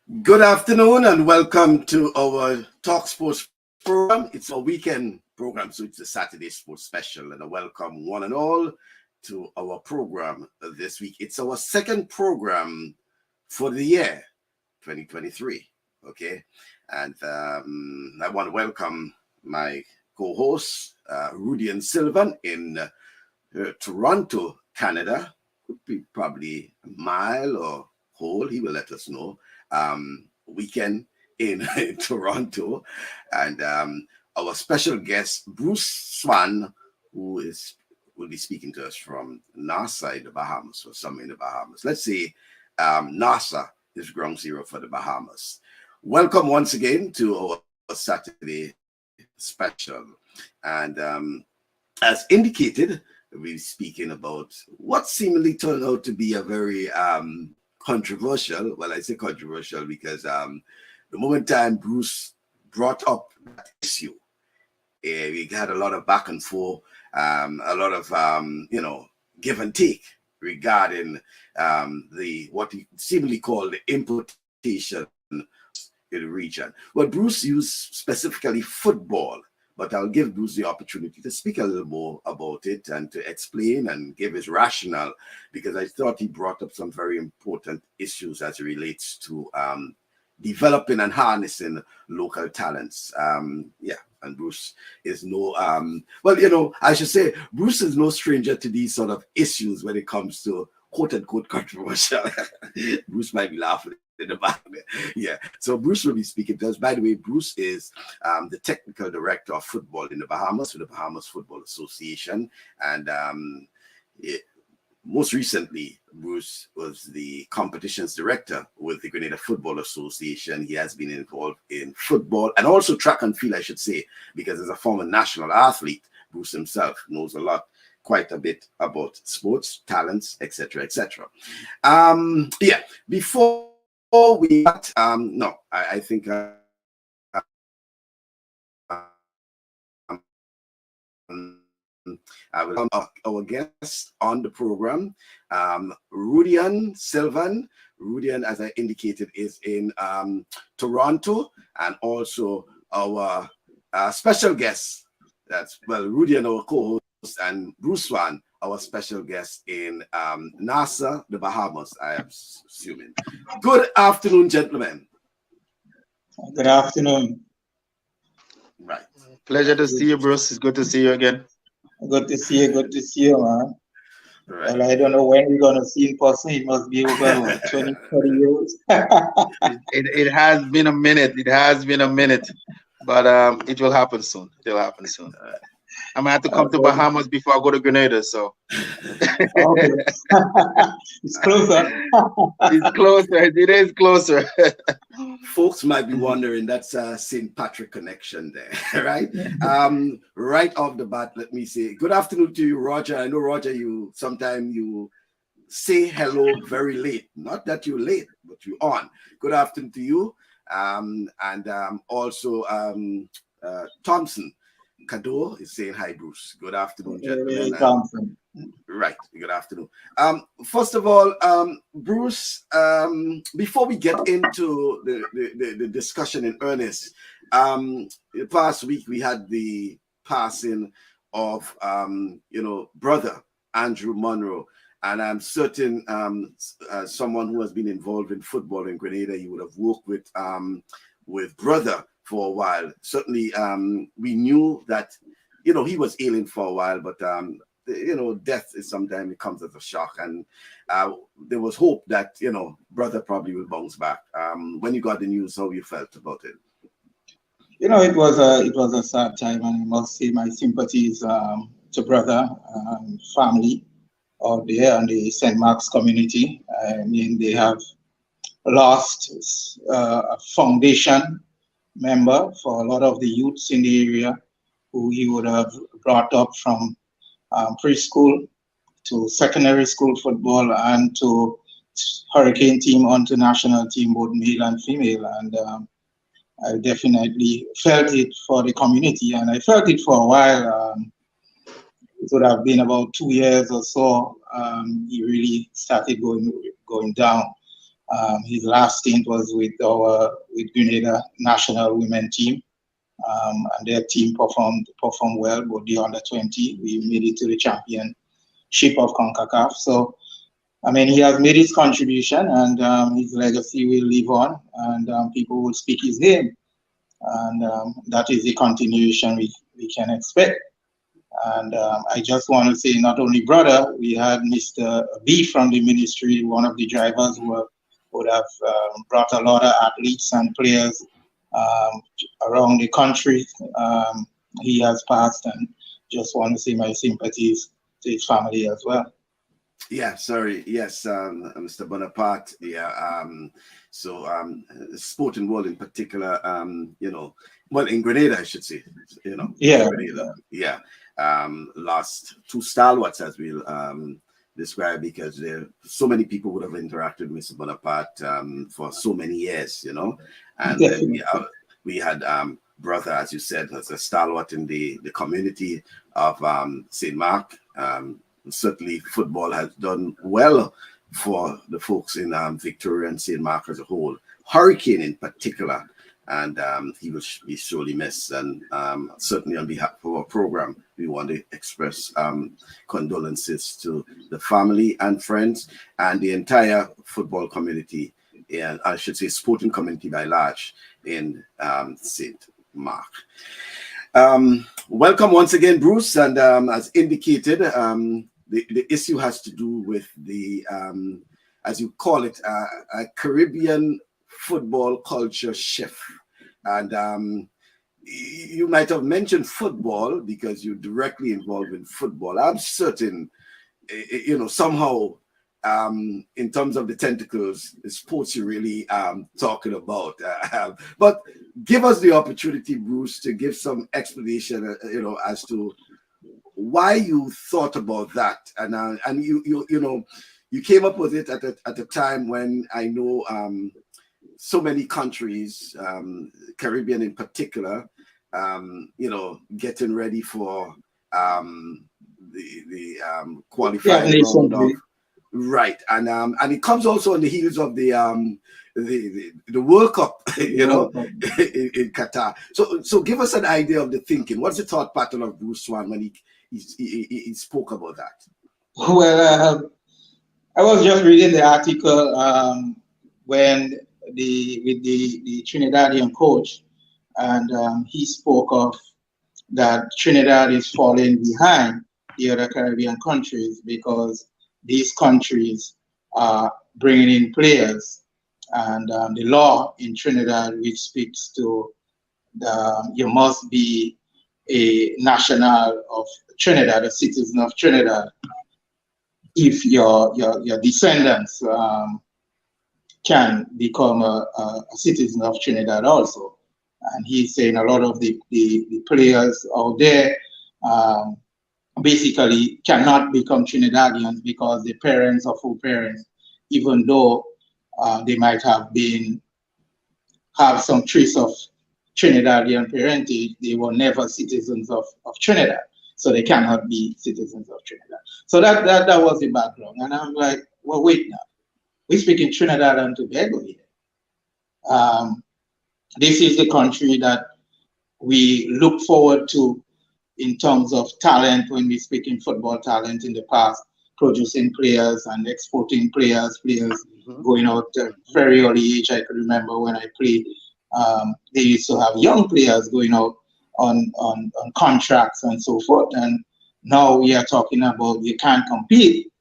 Good afternoon and welcome to our TalkSports program. It's a weekend program, so it's a Saturday sports special, and I welcome one and all to our program this week. It's our second program for the year 2023. Okay, and I want to welcome my co-host Rudy and Sylvan in Toronto, Canada. Could be probably a mile or whole. He will let us know. Weekend in Toronto, and our special guest Bruce Swan, who will be speaking to us from NASA in the Bahamas, or somewhere in the Bahamas. Let's say NASA is ground zero for the Bahamas. Welcome once again to our Saturday special, and as indicated, we're speaking about what seemingly turned out to be a very controversial. Well, I say controversial because the moment time Bruce brought up that issue, we had a lot of back and forth, a lot of give and take regarding the what he seemingly called the importation in the region. Well, Bruce used specifically football, but I'll give Bruce the opportunity to speak a little more about it and to explain and give his rationale, because I thought he brought up some very important issues as it relates to developing and harnessing local talents. And Bruce is no, I should say, Bruce is no stranger to these sort of issues when it comes to quote unquote controversial. Bruce might be laughing in the back there. Yeah. So Bruce will be speaking to us. By the way, Bruce is the technical director of football in the Bahamas with the Bahamas Football Association. And most recently, Bruce was the competitions director with the Grenada Football Association. He has been involved in football and also track and field, I should say, because as a former national athlete, Bruce himself knows quite a bit about sports, talents, etc., etc. Before we start, I think I will our guest on the program, Rudian Sylvan. Rudian, as I indicated, is in Toronto, and also our special guest. Rudian, our co-host, and Bruce Swan, our special guest in NASA, the Bahamas, I am assuming. Good afternoon, gentlemen. Good afternoon. Right. Pleasure to see you, Bruce. It's good to see you again. Good to see you. Good to see you, man. Right. Well, I don't know when we're going to see in person. It must be over 20, 30 years. It has been a minute. It has been a minute. But it will happen soon. It will happen soon. I'm going to have to come to Bahamas before I go to Grenada, so. Okay. It's closer. It's closer. It is closer. Folks might be wondering, that's a St. Patrick connection there, right? Right off the bat, let me say good afternoon to you, Roger. I know, Roger, sometimes you say hello very late. Not that you're late, but you're on. Good afternoon to you. Also Thompson Kado is saying hi, Bruce. Good afternoon, gentlemen. Thompson. Right. Good afternoon. First of all, Bruce, before we get into the discussion in earnest, the past week we had the passing of brother Andrew Monroe, and I'm certain someone who has been involved in football in Grenada, you would have worked with brother for a while. Certainly, we knew that he was ailing for a while, but death is sometimes it comes as a shock, and there was hope that brother probably will bounce back. When you got the news, how you felt about it? It was a sad time, and I must say my sympathies to brother family out there and the St. Mark's community. I mean, they have lost a foundation member for a lot of the youths in the area who he would have brought up from preschool to secondary school football and to Hurricane team onto national team, both male and female. And I definitely felt it for the community, and I felt it for a while. It would have been about 2 years or so. He really started going down. His last stint was with Grenada national women team, and their team performed well. But the under 20, we made it to the championship of CONCACAF. So I mean, he has made his contribution, and his legacy will live on, and people will speak his name, and that is the continuation we can expect. And I just want to say, not only brother, we had Mr. B from the ministry, one of the drivers who would have brought a lot of athletes and players around the country. He has passed, and just want to say my sympathies to his family as well. Yeah, sorry. Yes, Mr. Bonaparte. Yeah. Sporting world in particular, well, in Grenada, I should say, Yeah. Grenada, yeah. Lost two stalwarts, as we'll describe, because there so many people would have interacted with Mr. Bonaparte for so many years, and we had brother, as you said, as a stalwart in the community of St. Mark. Certainly football has done well for the folks in Victoria and St. Mark as a whole, Hurricane in particular, and he will be sorely missed. And certainly on behalf of our program, we want to express condolences to the family and friends and the entire football community, and I should say sporting community by large in St. Mark. Welcome once again, Bruce, and as indicated, the issue has to do with the, as you call it, a Caribbean football culture shift. And you might have mentioned football because you're directly involved in football. I'm certain, somehow, in terms of the tentacles, the sports you're really talking about. But give us the opportunity, Bruce, to give some explanation, as to why you thought about that, and you came up with it at a time when I know so many countries, Caribbean in particular, getting ready for the qualifying round of, right, and it comes also on the heels of the World Cup, in Qatar. So give us an idea of the thinking. What's the thought pattern of Bruce Swan when he spoke about that? Well, I was just reading the article when the Trinidadian coach, and he spoke of that Trinidad is falling behind the other Caribbean countries because these countries are bringing in players, and the law in Trinidad, which speaks to you must be a national of Trinidad, a citizen of Trinidad, if your descendants can become a citizen of Trinidad also. And he's saying a lot of the players out there basically cannot become Trinidadians because the parents or full parents, even though they might have some trace of Trinidadian parentage, they were never citizens of Trinidad, so they cannot be citizens of Trinidad. So that was the background, and I'm like, well, wait now, we speak in Trinidad and Tobago here. This is the country that we look forward to in terms of talent when we speak in football talent in the past, producing players and exporting players going out at very early age. I could remember when I played, they used to have young players going out on contracts and so forth. And now we are talking about you can't compete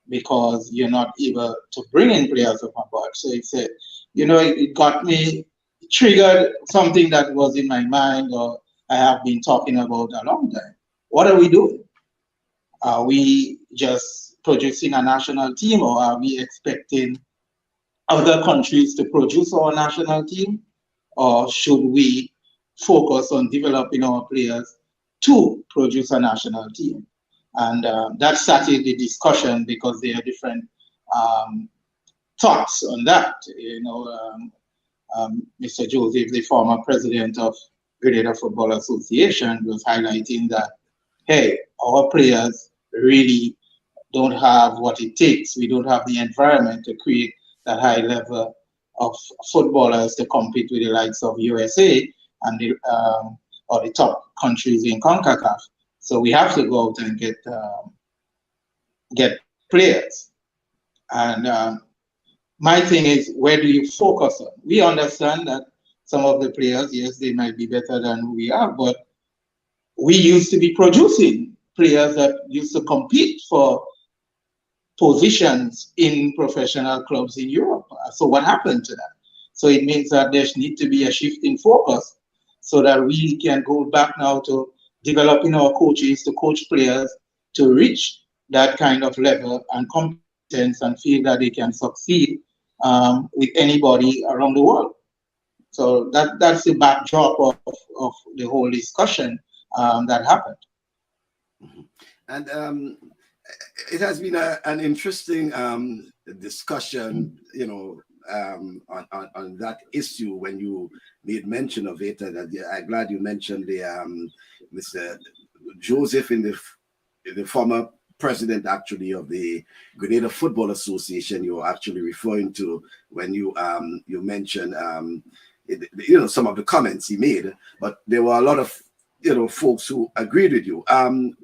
because you're not able to bring in players up abroad. So it got me triggered something that was in my mind or I have been talking about a long time. What are we doing? Are we just producing a national team, or are we expecting other countries to produce our national team? Or should we focus on developing our players to produce a national team? And that started the discussion because there are different thoughts on that. Mr. Joseph, the former president of Grenada Football Association, was highlighting that, hey, our players really don't have what it takes. We don't have the environment to create that high level of footballers to compete with the likes of USA and the or the top countries in CONCACAF. So we have to go out and get players. And my thing is, where do you focus on? We understand that some of the players, yes, they might be better than we are, but we used to be producing players that used to compete for positions in professional clubs in Europe. So what happened to that? So it means that there needs to be a shift in focus so that we can go back now to developing our coaches to coach players to reach that kind of level and competence and feel that they can succeed with anybody around the world. So that's the backdrop of the whole discussion that happened. And it has been an interesting discussion, you know, on that issue when you made mention of it. And I'm glad you mentioned the Mr. Joseph, in the former president actually of the Grenada Football Association. You're actually referring to when you mentioned you know, some of the comments he made, but there were a lot of, you know, folks who agreed with you.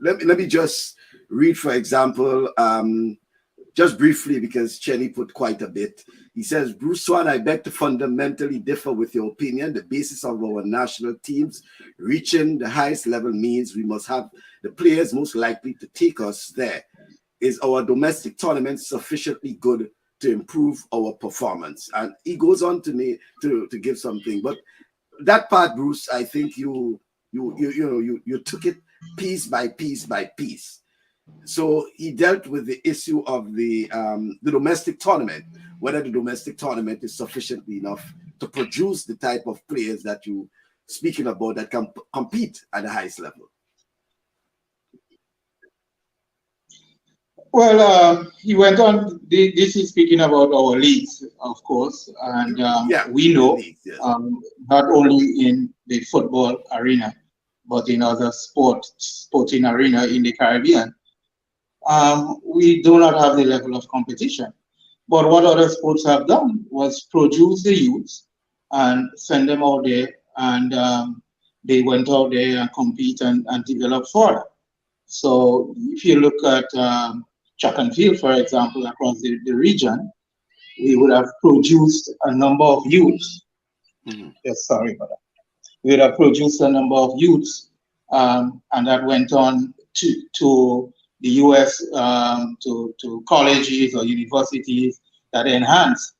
Let me just read, for example, just briefly, because Chenny put quite a bit. He says, Bruce Swan, I beg to fundamentally differ with your opinion. The basis of our national teams reaching the highest level means we must have the players most likely to take us there. Is our domestic tournament sufficiently good to improve our performance? And he goes on to give something, but that part, Bruce, I think you took it piece by piece by piece. So he dealt with the issue of the domestic tournament, whether the domestic tournament is sufficiently enough to produce the type of players that you speaking about that can compete at the highest level. Well, he went on. This is speaking about our leagues, of course, and we know leagues, yes. Not only in the football arena, but in other sporting arena in the Caribbean, we do not have the level of competition. But what other sports have done was produce the youths and send them out there, and they went out there and compete and develop further. So if you look at track and field, for example, across the region, we would have produced a number of youths. Yes, sorry about that. We would have produced a number of youths, and that went on to the US, to colleges or universities that enhance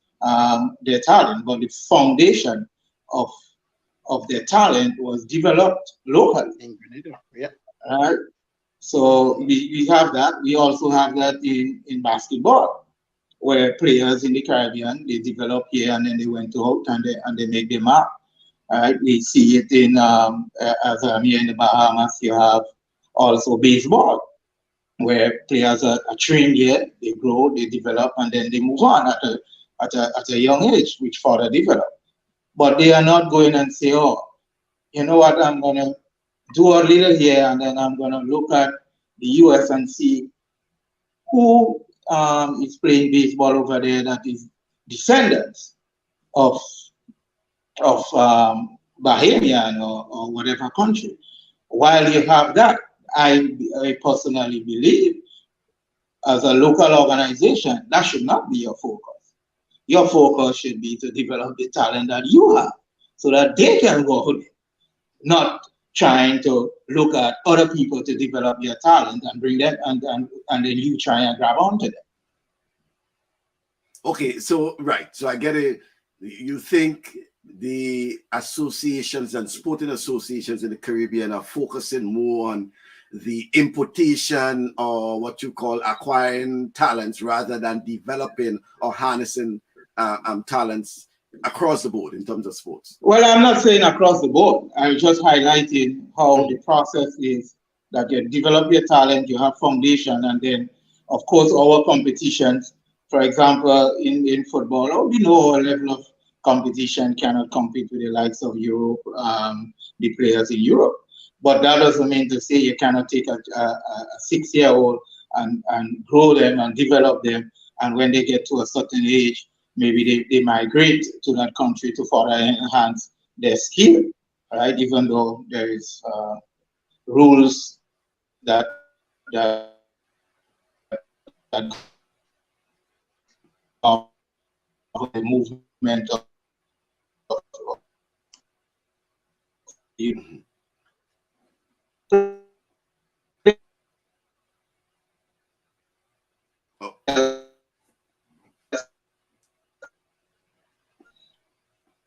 their talent. But the foundation of their talent was developed locally. In Grenada, yeah. So we have that. We also have that in basketball, where players in the Caribbean, they develop here and then they went out and they make their mark. We see it in as here in the Bahamas. You have also baseball, where players are trained here, they grow, they develop, and then they move on at a young age, which further develop. But they are not going and say, oh, you know what, I'm gonna do a little here, and then I'm going to look at the US and see who is playing baseball over there that is descendants of Bahamian or whatever country. While you have that, I personally believe, as a local organization, that should not be your focus. Your focus should be to develop the talent that you have so that they can go there, not trying to look at other people to develop their talent and bring them, and then you try and grab onto them. Okay, so right, so I get it. You think the associations and sporting associations in the Caribbean are focusing more on the importation, or what you call acquiring talents, rather than developing or harnessing talents across the board in terms of sports? Well, I'm not saying across the board. I'm just highlighting how the process is that you develop your talent, you have foundation, and then, of course, our competitions. For example, in football, we know our level of competition cannot compete with the likes of Europe, the players in Europe. But that doesn't mean to say you cannot take a 6-year-old and grow them and develop them, and when they get to a certain age, maybe they migrate to that country to further enhance their skill, right? Even though there is rules that the movement of Mhm.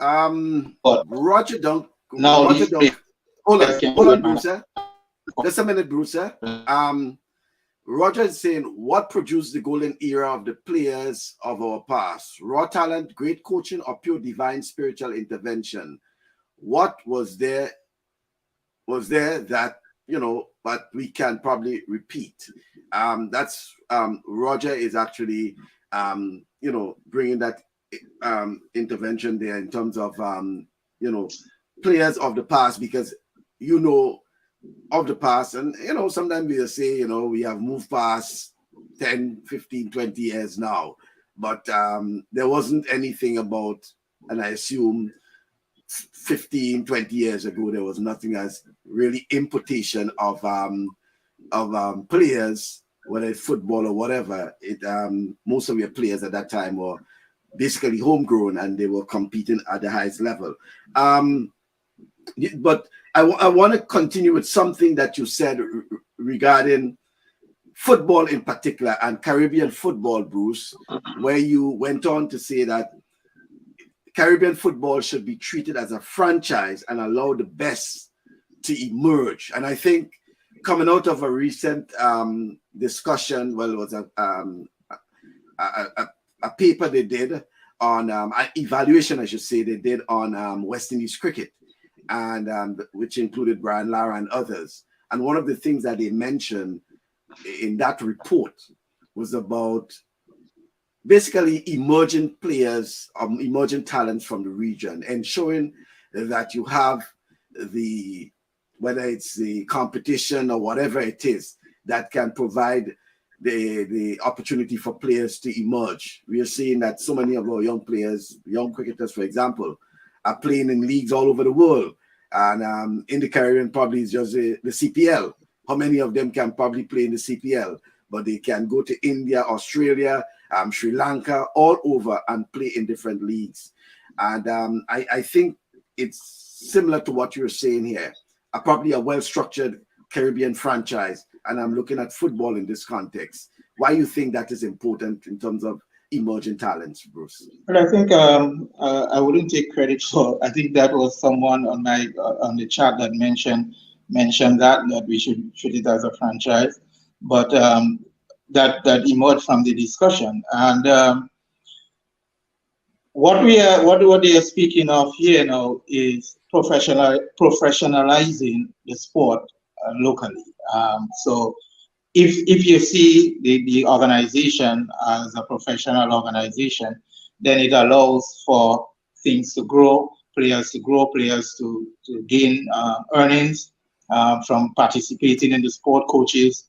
Oh, but Roger Dunk. now Roger these Dunk. players can Hold go on, and Brucer. Just a minute, Brucer. Roger is saying, what produced the golden era of the players of our past? Raw talent, great coaching, or pure divine spiritual intervention? What was there that, but we can probably repeat? That's Roger is actually, bringing that intervention there in terms of, players of the past, because, of the past. And, sometimes we'll say, we have moved past 10, 15, 20 years now. But there wasn't anything about, and I assume 15, 20 years ago, there was nothing as really importation of players, whether it's football or whatever. Most of your players at that time were basically homegrown and they were competing at the highest level. But I want to continue with something that you said regarding football in particular and Caribbean football, Bruce, where you went on to say that Caribbean football should be treated as a franchise and allow the best to emerge. And I think coming out of a recent discussion, well, it was a paper they did on an evaluation, I should say, they did on West Indies cricket, and which included Brian Lara and others. And one of the things that they mentioned in that report was about basically emerging players, emerging talents from the region, ensuring that you have whether it's the competition or whatever it is, that can provide the opportunity for players to emerge. We are seeing that so many of our young players, young cricketers, for example, are playing in leagues all over the world. And in the Caribbean, probably it's just the CPL. How many of them can probably play in the CPL? But they can go to India, Australia, Sri Lanka, all over and play in different leagues. And I think it's similar to what you're saying here. Probably a well-structured Caribbean franchise, and I'm looking at football in this context. Why you think that is important in terms of emerging talents, Bruce? Well, I think I wouldn't take credit for. I think that was someone on the chat that mentioned that we should treat it as a franchise, but that emerged from the discussion. And what they are speaking of here now is professionalizing the sport locally. So if you see the organization as a professional organization, then it allows for things to grow, players to gain earnings from participating in the sport, coaches,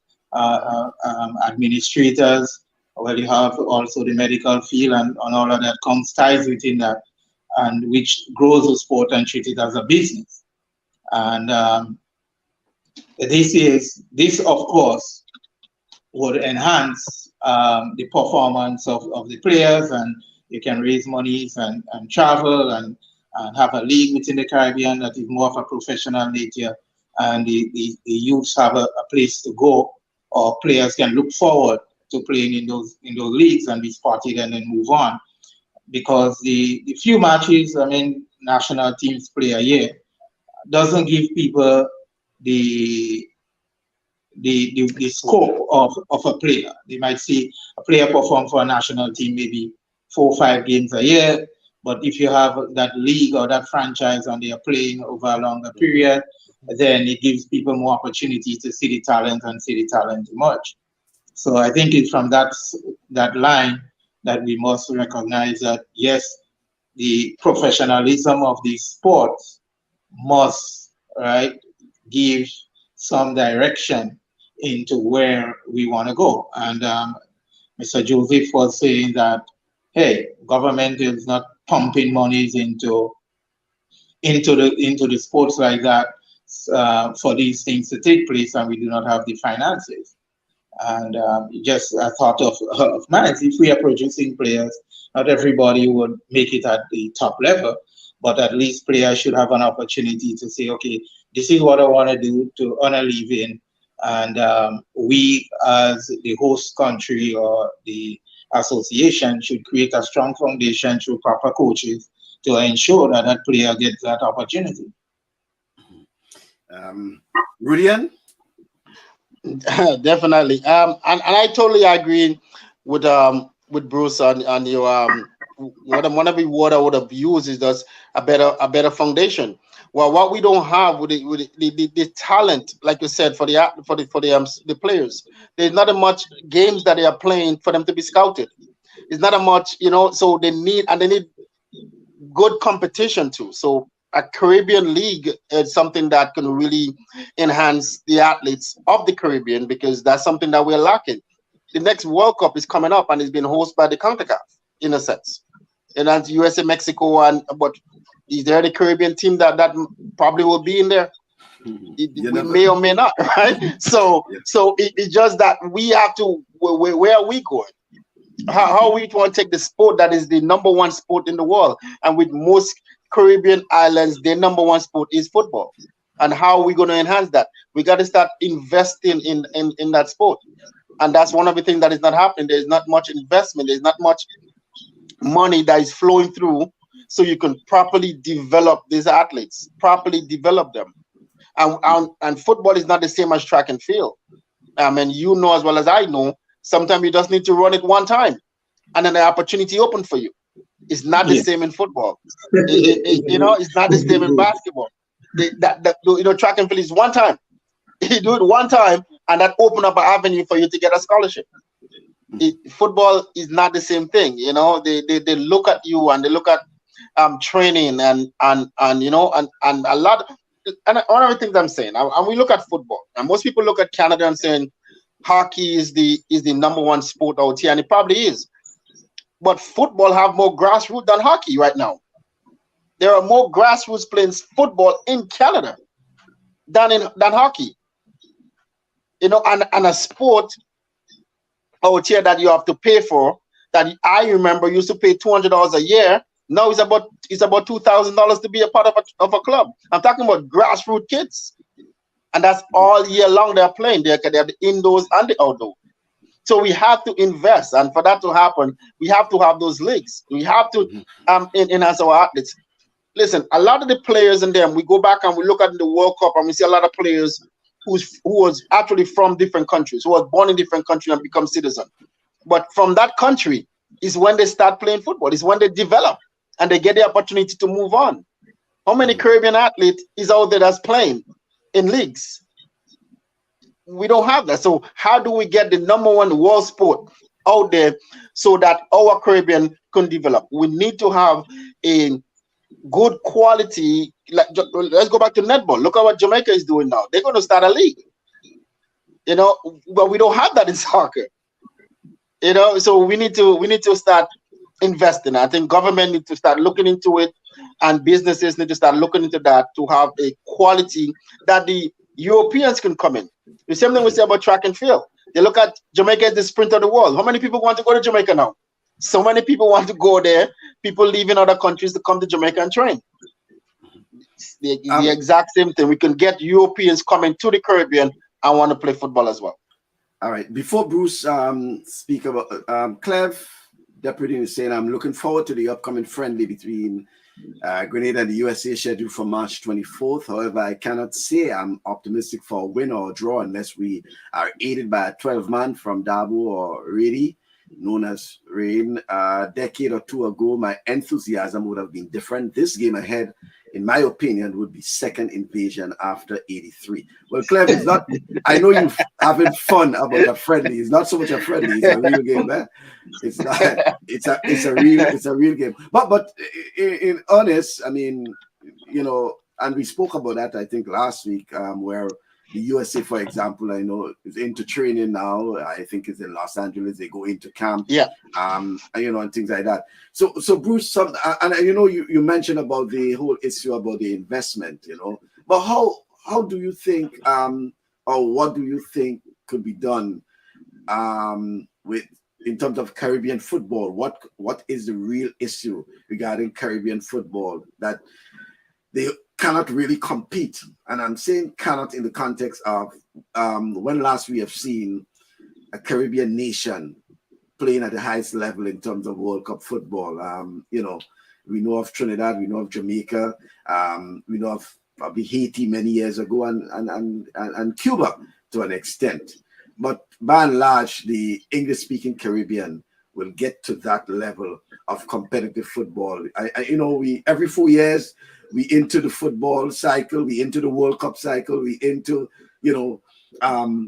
administrators. Well, you have also the medical field and all of that comes ties within that, and which grows the sport and treat it as a business. And this of course would enhance the performance of the players, and you can raise monies and travel and have a league within the Caribbean that is more of a professional nature, and the youths have a place to go, or players can look forward to playing in those leagues and be spotted and then move on. Because the few matches, national teams play a year, doesn't give people the scope of a player. They might see a player perform for a national team maybe 4 or 5 games a year, but if you have that league or that franchise and they are playing over a longer period, then it gives people more opportunity to see the talent and see the talent emerge. So I think it's from that line that we must recognize that, yes, the professionalism of the sport must, right, give some direction into where we want to go. And Mr. Joseph was saying that hey, government is not pumping monies into the sports like that for these things to take place, and we do not have the finances. And just a thought of mine, if we are producing players, not everybody would make it at the top level, but at least players should have an opportunity to say, okay, this is what I want to do to earn a living. And we, as the host country or the association, should create a strong foundation through proper coaches to ensure that that player gets that opportunity. Rudian? Definitely. And I totally agree with Bruce on your one of the word I would have used is just a better foundation. Well, what we don't have with the talent, like you said, for the players, there's not a much games that they are playing for them to be scouted. It's not a much, so they need good competition too. So a Caribbean league is something that can really enhance the athletes of the Caribbean, because that's something that we're lacking. The next World Cup is coming up and it's being hosted by the CONCACAF in a sense. And that's USA, Mexico, but is there the Caribbean team that probably will be in there? We may or may not, right? So it's just that we have to, where are we going? How we want to take the sport that is the number one sport in the world, and with most Caribbean islands, their number one sport is football. And how are we going to enhance that? We got to start investing in that sport. And that's one of the things that is not happening. There's not much investment. There's not much money that is flowing through so you can properly develop these athletes, properly develop them. And football is not the same as track and field. And you know as well as I know, sometimes you just need to run it one time and then the opportunity open for you. It's not the same in football. It's not the same in basketball. Track and field is one time. You do it one time and that open up an avenue for you to get a scholarship. Football is not the same thing. They look at you and they look at training and a lot. And one of the things I'm saying, and we look at football, and most people look at Canada and saying hockey is the number one sport out here, and it probably is. But football have more grassroots than hockey right now. There are more grassroots playing football in Canada than hockey. And a sport out here that you have to pay for, that I remember used to pay $200 a year. Now it's about $2,000 to be a part of a club. I'm talking about grassroots kids, and that's all year long they're playing. They have the indoors and the outdoor. So we have to invest, and for that to happen, we have to have those leagues. We have to enhance our athletes. Listen, a lot of the players in them, we go back and we look at the World Cup and we see a lot of players who was actually from different countries, who was born in different countries and become citizen. But from that country is when they start playing football. Is when they develop and they get the opportunity to move on. How many Caribbean athletes is out there that's playing in leagues? We don't have that. So how do we get the number one world sport out there so that our Caribbean can develop? We need to have a good quality. Let's go back to netball. Look at what Jamaica is doing now. They're going to start a league. But we don't have that in soccer. So we need to start investing. I think government needs to start looking into it, and businesses need to start looking into that to have a quality that the Europeans can come in. The same thing we say about track and field. They look at Jamaica as the sprint of the world. How many people want to go to Jamaica now? So many people want to go there. People leaving other countries to come to Jamaica and train. The exact same thing. We can get Europeans coming to the Caribbean and want to play football as well. All right. Before Bruce speak about Clev, Deputy is saying, I'm looking forward to the upcoming friendly between Grenada and the USA scheduled for March 24th. However, I cannot say I'm optimistic for a win or a draw unless we are aided by a 12-man from Dabo or Rady, known as Rain. A decade or two ago, my enthusiasm would have been different. This game ahead, in my opinion, would be second invasion after 83. Well, Clem, it's not. I know you're having fun about a friendly. It's not so much a friendly; it's a real game, man. It's not. It's a real game. But in honest, I mean, and we spoke about that I think last week, where the USA, for example, I know is into training now. I think it's in Los Angeles. They go into camp, and things like that. So Bruce, you mentioned about the whole issue about the investment, but how do you think, or what do you think could be done with in terms of Caribbean football? What is the real issue regarding Caribbean football that they cannot really compete? And I'm saying cannot in the context of when last we have seen a Caribbean nation playing at the highest level in terms of World Cup football. We know of Trinidad, we know of Jamaica, we know of probably Haiti many years ago, and Cuba to an extent. But by and large, the English-speaking Caribbean will get to that level of competitive football. We every 4 years we into the football cycle, we into the World Cup cycle, we into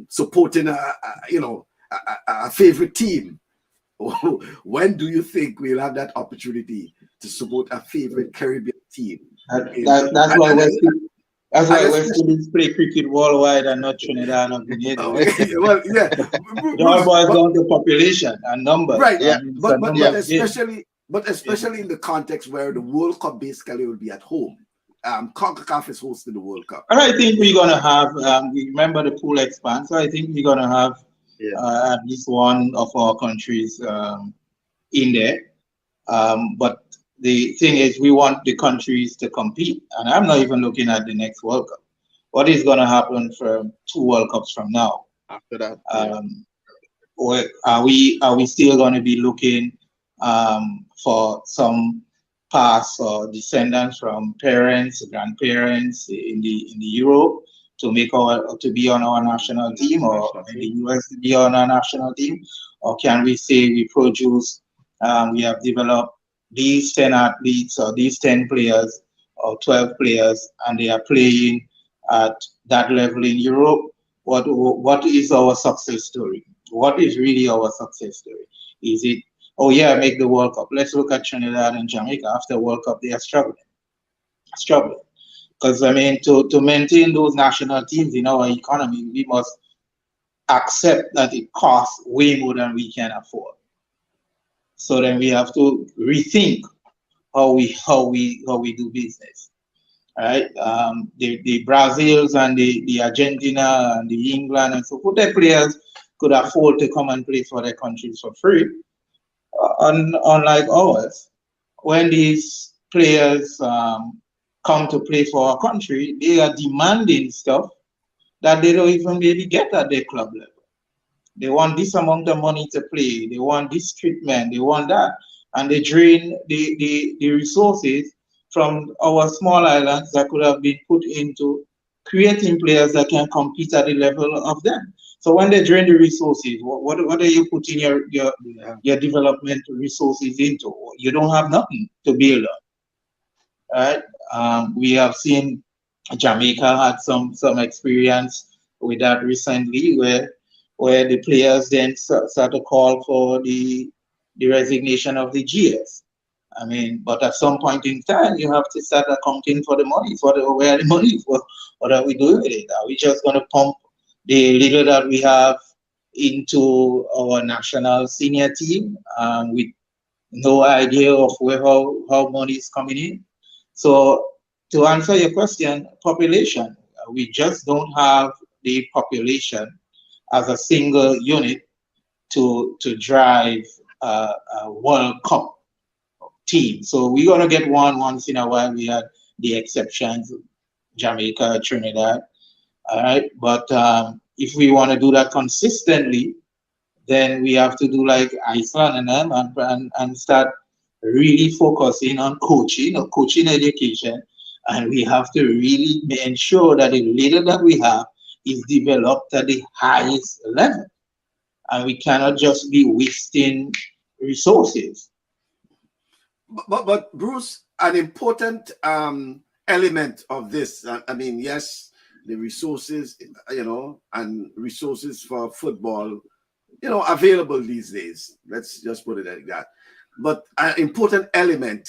supporting a favorite team. When do you think we'll have that opportunity to support a favorite Caribbean team? That's why West Indies play cricket worldwide and not Trinidad and Grenada. Well, yeah. It all boils down to population and numbers. Right, yeah. But especially in the context where the World Cup basically will be at home. CONCACAF is hosting the World Cup. And I think we're going to have, remember the pool expands, so I think we're going to have at least one of our countries in there. But the thing is, we want the countries to compete, and I'm not even looking at the next World Cup. What is going to happen from 2 World Cups from now? After that, or are we still going to be looking for some past or descendants from parents, grandparents in the Europe to be on our national team, or in the US to be on our national team? Or can we say we have developed these 10 athletes or these 10 players or 12 players, and they are playing at that level in Europe? What is our success story? What is really our success story? Is it, make the World Cup? Let's look at Trinidad and Jamaica. After World Cup, they are struggling. Because, to maintain those national teams in our economy, we must accept that it costs way more than we can afford. So then we have to rethink how we do business. Right? The Brazils and the Argentina and the England and so forth, their players could afford to come and play for their countries for free. Unlike ours, when these players come to play for our country, they are demanding stuff that they don't even maybe get at their club level. They want this amount of money to play. They want this treatment. They want that. And they drain the resources from our small islands that could have been put into creating players that can compete at the level of them. So when they drain the resources, what are you putting your development resources into? You don't have nothing to build on. Right? We have seen Jamaica had some experience with that recently, where the players then start to call for the resignation of the GS. But at some point in time, you have to start accounting for the money, where the money is. What are we doing with it? Are we just going to pump the little that we have into our national senior team with no idea of how money is coming in? So to answer your question, population, we just don't have the population as a single unit to drive a World Cup team. So we're going to get one once in a while. We had the exceptions, Jamaica, Trinidad. All right. But if we want to do that consistently, then we have to do like Iceland and them and start really focusing on coaching education. And we have to really ensure that the leader that we have is developed at the highest level. And we cannot just be wasting resources. But Bruce, an important element of this, yes, the resources, and resources for football, available these days. Let's just put it like that. But an important element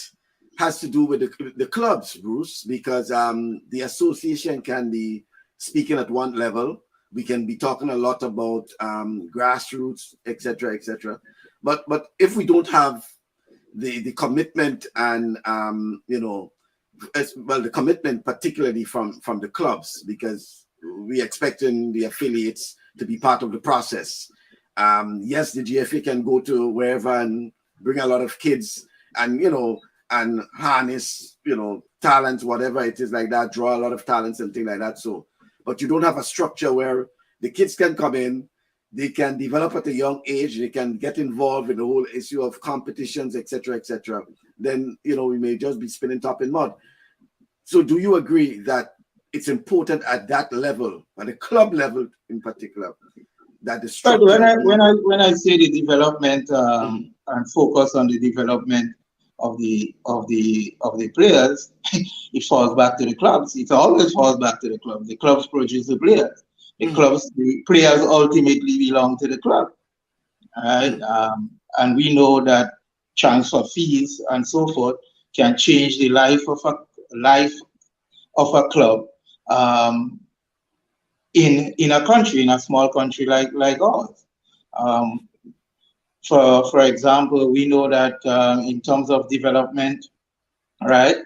has to do with the clubs, Bruce, because the association can be speaking at one level. We can be talking a lot about grassroots, etc., etc. But if we don't have the commitment and the commitment particularly from the clubs, because we expecting the affiliates to be part of the process. Yes, the GFA can go to wherever and bring a lot of kids and and harness talents, whatever it is like that, draw a lot of talents and things like that. So, but you don't have a structure where the kids can come in, they can develop at a young age, they can get involved in the whole issue of competitions, etc., etc. Then we may just be spinning top in mud. So, do you agree that it's important at that level, at the club level in particular, that the structure? When I say the development and focus on the development of the players, it falls back to the clubs. It always falls back to the clubs. The clubs produce the players. The players ultimately belong to the club. Right? And we know that transfer fees and so forth can change the life of a club in a country, in a small country like ours. For example, we know that in terms of development, right?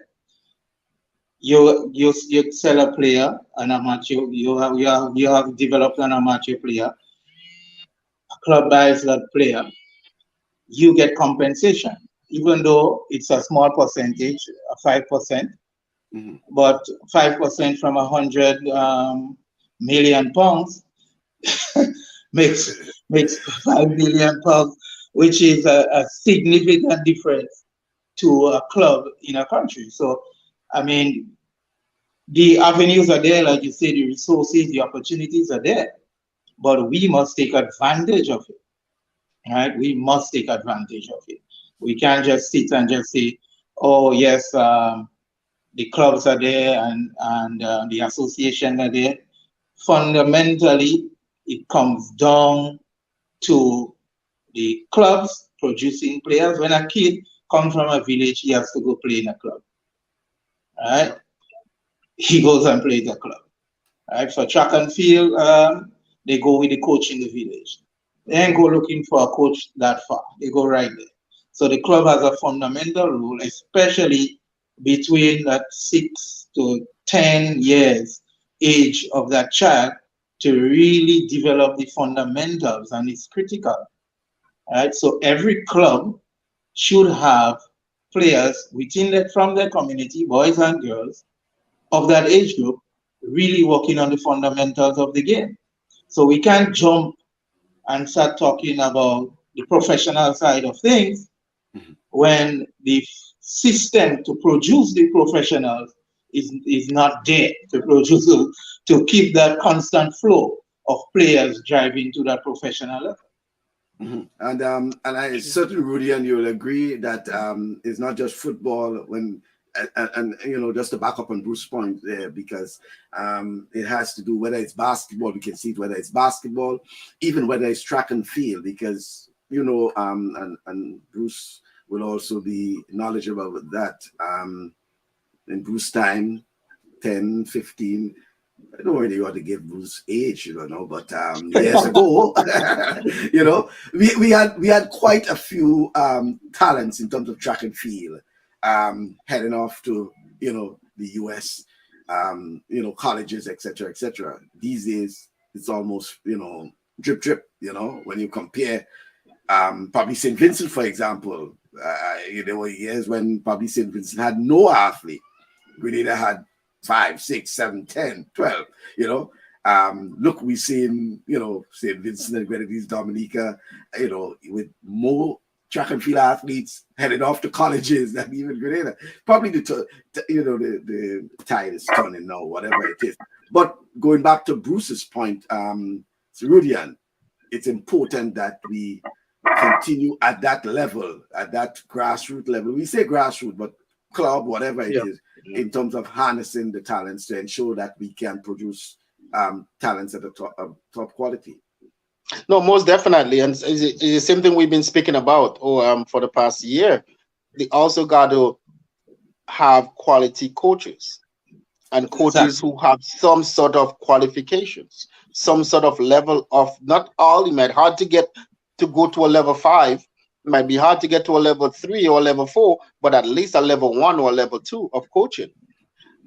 You sell a player, an amateur. You have developed an amateur player. A club buys that player. You get compensation, even though it's a small percentage, 5%. But 5% from 100 million pounds makes 5 million pounds, which is a significant difference to a club in a country. So, I mean, the avenues are there, like you say, the resources, the opportunities are there, but we must take advantage of it, right? We must take advantage of it. We can't just sit and just say, oh, yes, the clubs are there and the association are there. Fundamentally, it comes down to the clubs producing players. When a kid comes from a village, he has to go play in a club, right? He goes and plays a club, right? For track and field, they go with the coach in the village. They ain't go looking for a coach that far. They go right there. So the club has a fundamental role, especially between that 6 to 10 years age of that child, to really develop the fundamentals, and it's critical. Right? So every club should have players from their community, boys and girls, of that age group, really working on the fundamentals of the game. So we can't jump and start talking about the professional side of things when the system to produce the professionals is not there to keep that constant flow of players driving to that professional level. And I certainly, Rudy, and you'll agree that it's not just football when. And just to back up on Bruce's point there, because it has to do whether it's basketball, we can see it, whether it's basketball, even whether it's track and field, because and Bruce will also be knowledgeable with that. In Bruce's time, 10, 15, I don't really want to give Bruce age, but years ago, we had quite a few talents in terms of track and field. Heading off to the US, colleges, etc. These days it's almost drip. When you compare probably St. Vincent, for example, there were years when probably St. Vincent had no athlete. Grenada had 5, 6, 7, 10, 12. Look, we seen St. Vincent and Grenadines, Dominica, with more track and field athletes headed off to colleges than even Grenada. Probably the tide is turning now, whatever it is. But going back to Bruce's point, Rudian, it's important that we continue at that level, at that grassroots level. We say grassroots, but club, whatever it is, in terms of harnessing the talents to ensure that we can produce talents at the top quality. No, most definitely, and it's the same thing we've been speaking about for the past year. They also got to have quality coaches. and coaches Exactly. who have some sort of qualifications, some sort of level of, not all, it might hard to get to go to a level 5, it might be hard to get to a level 3 or level 4, but at least a level 1 or level 2 of coaching.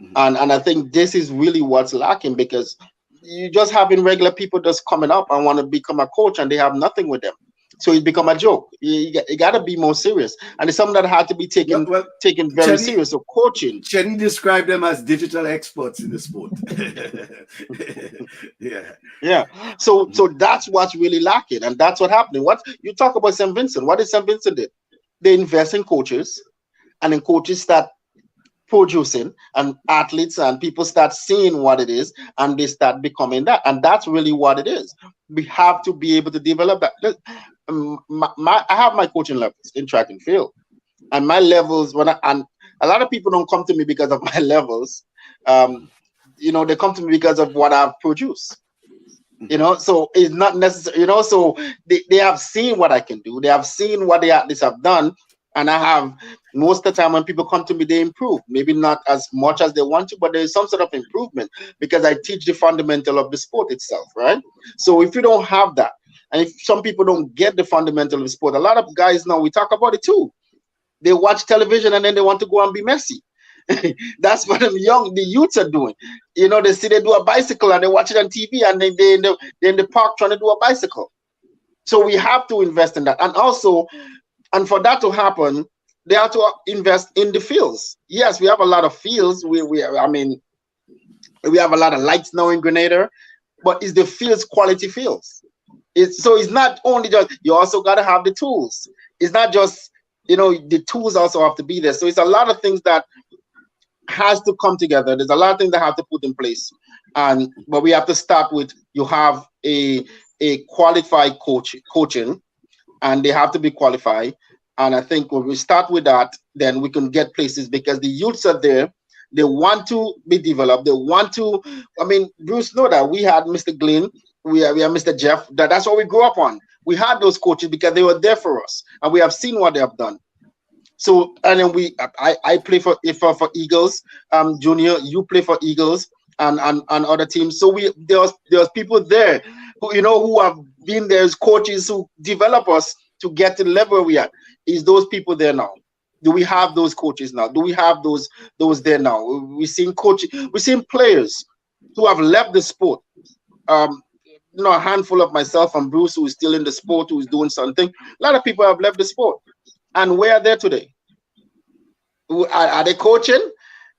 Mhm. And I think this is really what's lacking, because you just having regular people just coming up and want to become a coach and they have nothing with them. So it become a joke. You got to be more serious, and it's something that had to be Well, well, taken very Chenny, serious. So coaching. Chenny described them as digital experts in the sport. Yeah. Yeah. So that's what's really lacking, and that's what happening. What you talk about St. Vincent? What did St. Vincent did? They invest in coaches, and then coaches start producing, and athletes and people start seeing what it is, and they start becoming that. And that's really what it is. We have to be able to develop that. I have my coaching levels in track and field, and my levels and a lot of people don't come to me because of my levels. They come to me because of what I've produced. So it's not necessary, so they have seen what I can do. They have seen what the athletes have done. And I have, most of the time when people come to me, they improve. Maybe not as much as they want to, but there's some sort of improvement, because I teach the fundamental of the sport itself, right? So if you don't have that, and if some people don't get the fundamental of the sport, a lot of guys now, we talk about it too. They watch television and then they want to go and be messy. That's what the youths are doing. They see they do a bicycle and they watch it on TV, and they're in the park trying to do a bicycle. So we have to invest in that. And also, and for that to happen, they have to invest in the fields. Yes, we have a lot of fields. I mean, we have a lot of lights now in Grenada, but is the fields quality fields? It's not only just, you also got to have the tools. It's not just, the tools also have to be there. So it's a lot of things that has to come together. There's a lot of things that have to put in place, but we have to start with, you have a qualified coaching, and they have to be qualified. And I think when we start with that, then we can get places, because the youths are there. They want to be developed. They want to. I mean, Bruce know that we had Mr. Glenn, we have Mr. Jeff. That's what we grew up on. We had those coaches because they were there for us, and we have seen what they have done. So, and then I play for Eagles, Junior. You play for Eagles and other teams. So there's people there who have been there as coaches who develop us to get to the level where we are. Is those people there now? Do we have those coaches now? Do we have those there now? We're seeing players who have left the sport. A handful of myself and Bruce, who is still in the sport, who is doing something. A lot of people have left the sport. And where are they today? Are they coaching?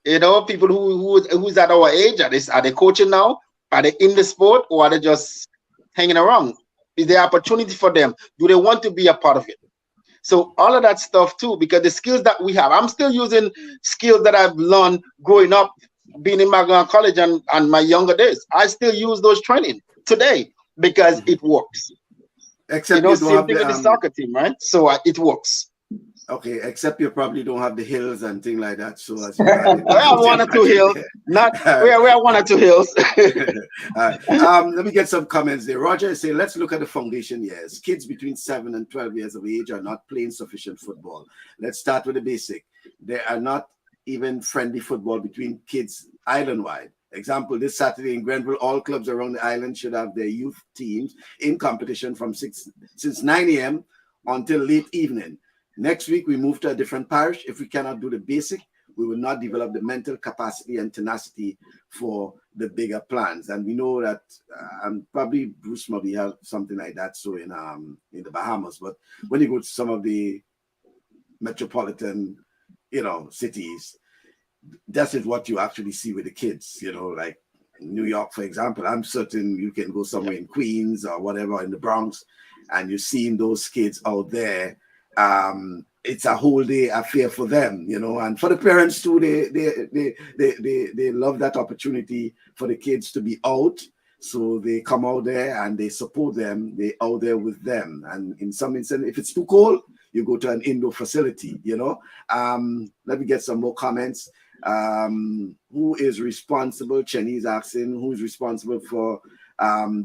People who's at our age, are they coaching now? Are they in the sport, or are they just hanging around? Is there opportunity for them? Do they want to be a part of it? So all of that stuff too, because the skills that we have, I'm still using skills that I've learned growing up, being in Magdalene College and my younger days. I still use those training today because it works. Except you don't Same have thing with the the soccer team, right? So it works. okay, except you probably don't have the hills and things like that. So as you add it, We have one or two hills. We have one or two hills. Let me get some comments there. Roger is saying, let's look at the foundation years. Kids between 7 and 12 years of age are not playing sufficient football. Let's start with the basic. There are not even friendly football between kids island-wide. Example, this Saturday in Grenville, all clubs around the island should have their youth teams in competition since 9 a.m. until late evening. Next week, we move to a different parish. If we cannot do the basic, we will not develop the mental capacity and tenacity for the bigger plans. And we know that, probably Bruce maybe have something like that. So in the Bahamas, but when you go to some of the metropolitan, cities, that is what you actually see with the kids. Like New York, for example. I'm certain you can go somewhere in Queens or whatever in the Bronx, and you're seeing those kids out there. It's a whole day affair for them, and for the parents too. They love that opportunity for the kids to be out, so they come out there and they support them. They out there with them, and in some instance, if it's too cold, you go to an indoor facility. Let me get some more comments. Who is responsible? Chenny's asking who's responsible for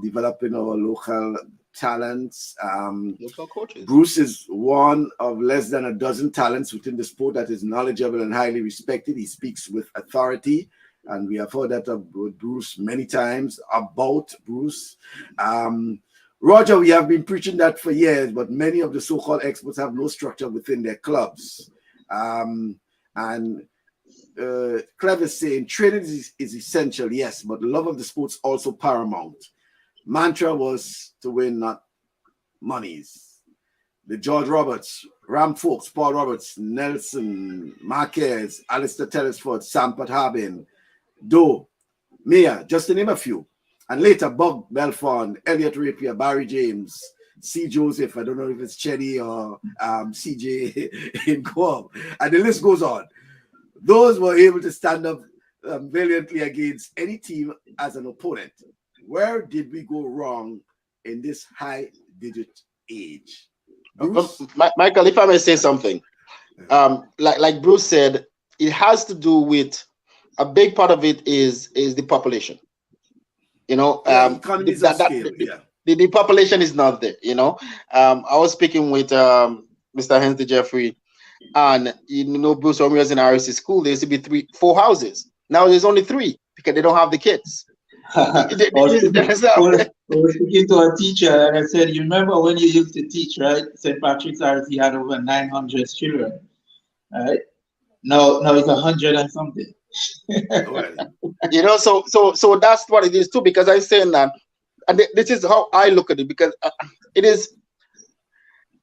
developing our local talents. Local coaches. Bruce is one of less than a dozen talents within the sport that is knowledgeable and highly respected. He speaks with authority, and we have heard that with Bruce many times about Bruce. Roger, we have been preaching that for years, but many of the so-called experts have no structure within their clubs. And Clev is saying training is essential, yes, but love of the sport's also paramount. Mantra was to win, not monies. The George Roberts, Ram Folks, Paul Roberts, Nelson, Marquez, Alistair Telesford, Sampert Harbin, Doe, Mia, just to name a few. And later, Bug Belfond, Elliot Rapier, Barry James, C. Joseph, I don't know if it's Chetty or CJ in Guam. And the list goes on. Those were able to stand up valiantly against any team as an opponent. Where did we go wrong in this high-digit age? Michael, if I may say something, like Bruce said, it has to do with a big part of it is the population. You know, the population is not there. You know, I was speaking with Mr. Hensley Jeffrey, and you know, Bruce, when we was in RSC school, there used to be 4 houses. Now there's only 3 because they don't have the kids. I was speaking to a teacher, and I said, "You remember when you used to teach, right? St. Patrick's RSC had over 900 children, right? Now it's 100 and something." You know, so that's what it is too. Because I'm saying that, and this is how I look at it. Because